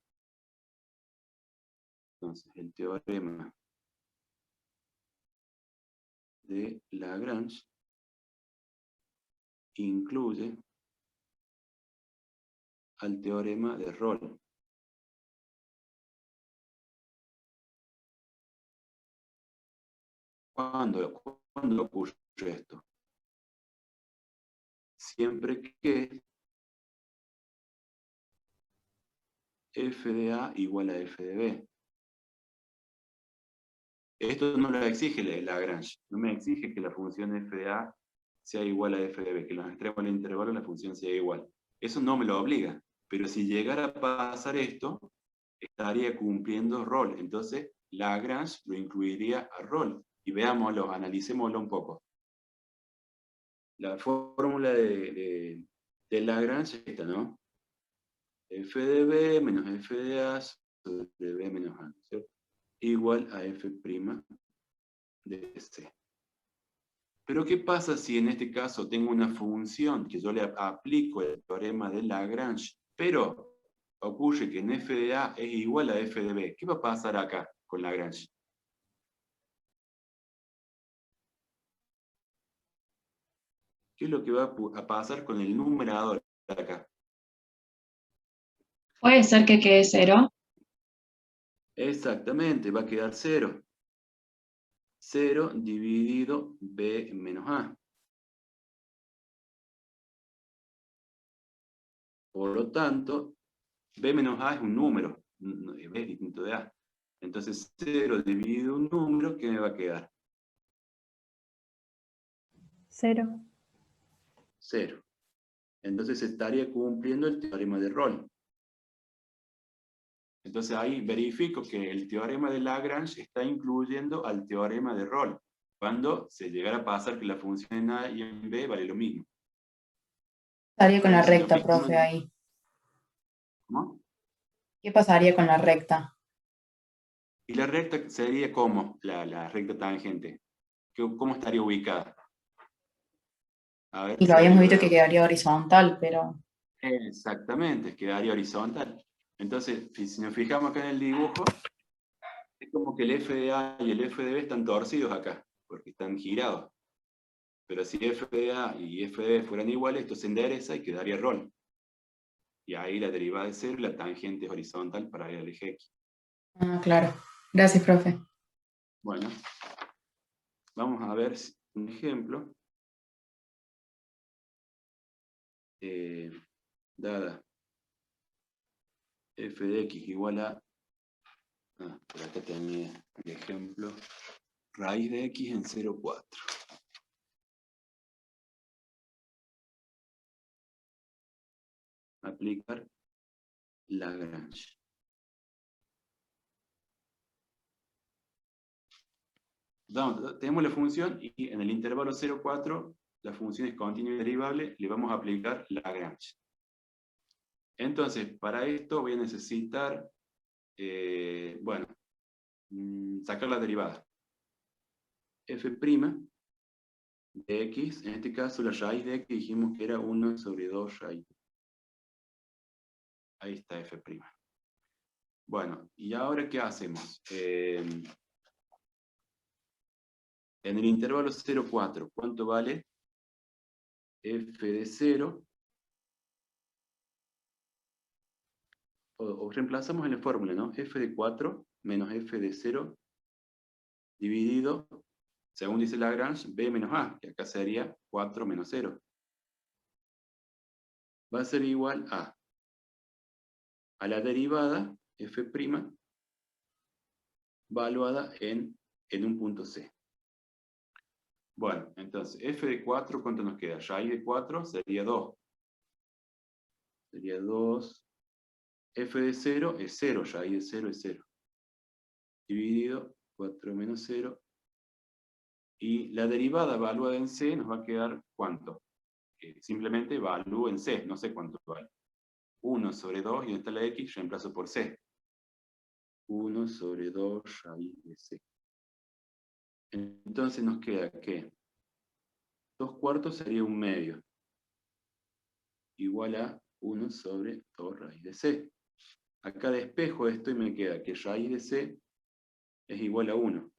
Entonces, el teorema de Lagrange incluye al teorema de Rolle. ¿Cuándo ocurre esto? Siempre que f de A igual a f de B. Esto no lo exige Lagrange. No me exige que la función f de A sea igual a f de B, que los extremos del intervalo la función sea igual. Eso no me lo obliga. Pero si llegara a pasar esto, estaría cumpliendo Rolle. Entonces, Lagrange lo incluiría a Rolle. Y veámoslo, analicémoslo un poco. La fórmula de Lagrange es esta, ¿no? F de B menos F de A sobre B menos A, ¿cierto? Igual a F' de C. Pero ¿qué pasa si en este caso tengo una función que yo le aplico el teorema de Lagrange, pero ocurre que en f de A es igual a f de B? ¿Qué va a pasar acá con Lagrange? ¿Qué es lo que va a pasar con el numerador acá? Puede ser que quede 0. Exactamente, va a quedar 0. 0 dividido B menos A. Por lo tanto, B menos A es un número. B es distinto de A. Entonces 0 dividido un número, ¿qué me va a quedar? 0. 0. Entonces estaría cumpliendo el teorema de Rolle. Entonces ahí verifico que el teorema de Lagrange está incluyendo al teorema de Rolle, cuando se llegara a pasar que la función en A y en B vale lo mismo. ¿Qué pasaría con la Pero si nos recta, fijamos profe, ahí? ¿Cómo? ¿Qué pasaría con la recta? Y la recta sería ¿cómo? La recta tangente. ¿Cómo estaría ubicada? A ver, Y lo si habíamos alguien lo visto ve. que quedaría horizontal, pero... Exactamente, quedaría horizontal. Entonces, si nos fijamos acá en el dibujo, es como que el f de A y el f de B están torcidos acá, porque están girados. Pero si f de A y f de B fueran iguales, esto se endereza y quedaría Rolle. Y ahí la derivada de 0 y la tangente es horizontal para el eje X. Ah, claro. Gracias, profe. Bueno, vamos a ver un ejemplo. Dada f de x igual a... por acá tenía el ejemplo. Raíz de x en 0,4. Aplicar Lagrange. Tenemos la función y en el intervalo 0,4 la función es continua y derivable, le vamos a aplicar Lagrange. Entonces, para esto voy a necesitar, sacar la derivada. F' de x, en este caso la raíz de x dijimos que era 1 sobre 2 raíz. Ahí está F'. Bueno, ¿y ahora qué hacemos? En el intervalo 0, 4, ¿cuánto vale f de 0? O reemplazamos en la fórmula, ¿no? F de 4 menos f de 0 dividido, según dice Lagrange, b menos a, que acá sería 4 menos 0. Va a ser igual a la derivada, f', valuada en un punto C. Bueno, entonces, f de 4, ¿cuánto nos queda? Raíz de 4 sería 2. Sería 2. F de 0 es 0, raíz de 0 es 0. Dividido 4 menos 0. Y la derivada valuada en C nos va a quedar ¿cuánto? Simplemente valúo en C, no sé cuánto vale. 1 sobre 2, y donde está la X, reemplazo por C. 1 sobre 2 raíz de C. Entonces nos queda que 2 cuartos sería 1 medio. Igual a 1 sobre 2 raíz de C. Acá despejo esto y me queda que raíz de C es igual a 1.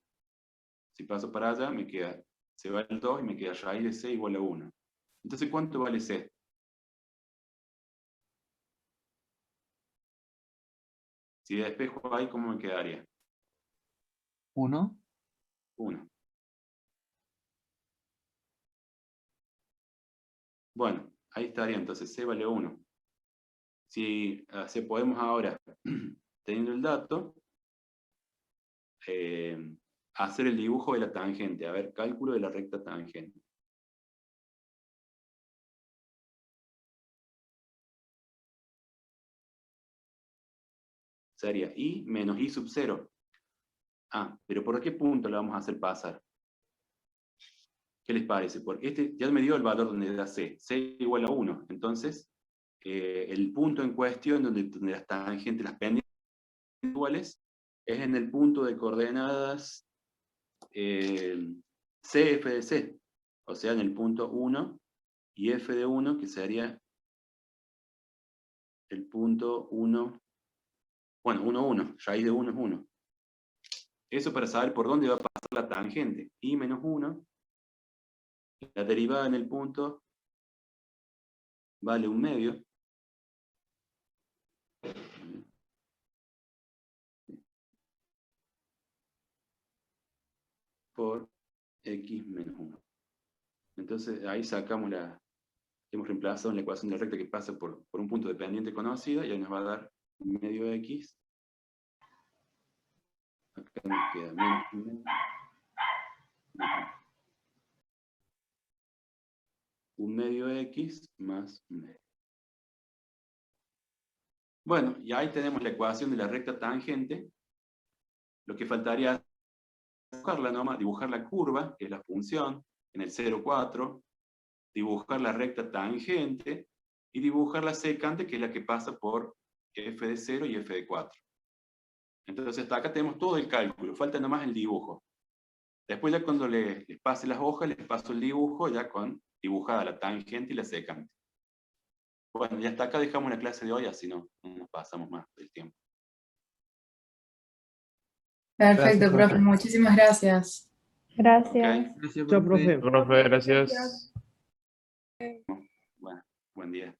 Si paso para allá, me queda, se va el 2 y me queda raíz de C igual a 1. Entonces, ¿cuánto vale C? Si despejo ahí, ¿cómo me quedaría? 1. 1. Bueno, ahí estaría, entonces C vale 1. Si podemos ahora, teniendo el dato, hacer el dibujo de la tangente. A ver, cálculo de la recta tangente. Sería I menos I sub 0. Ah, pero ¿por qué punto le vamos a hacer pasar? ¿Qué les parece? Porque este ya me dio el valor donde da C. C igual a 1. Entonces, el punto en cuestión donde las tangentes, las pendientes iguales, es en el punto de coordenadas C, F de C. O sea, en el punto 1 y F de 1, que sería el punto 1. Bueno, 1, 1. Raíz de 1 es 1. Eso para saber por dónde va a pasar la tangente. I menos 1. La derivada en el punto vale 1 medio. Por x menos 1. Entonces ahí sacamos hemos reemplazado en la ecuación de la recta que pasa por un punto dependiente conocido, y ahí nos va a dar 1 medio x. Acá nos queda menos 1. 1 medio x más 1 medio. Bueno, y ahí tenemos la ecuación de la recta tangente. Lo que faltaría es dibujarla nomás, dibujar la curva, que es la función, en el 0, 4, dibujar la recta tangente, y dibujar la secante, que es la que pasa por f de 0 y f de 4. Entonces hasta acá tenemos todo el cálculo, falta nomás el dibujo. Después ya cuando les pase las hojas, les paso el dibujo ya con dibujada la tangente y la secante. Bueno, y hasta acá dejamos la clase de hoy, así no nos pasamos más del tiempo. Perfecto, Gracias, profe. profe. Muchísimas gracias. Gracias. Ok. Gracias, Chao, profe. Profe, gracias. Bueno, buen día.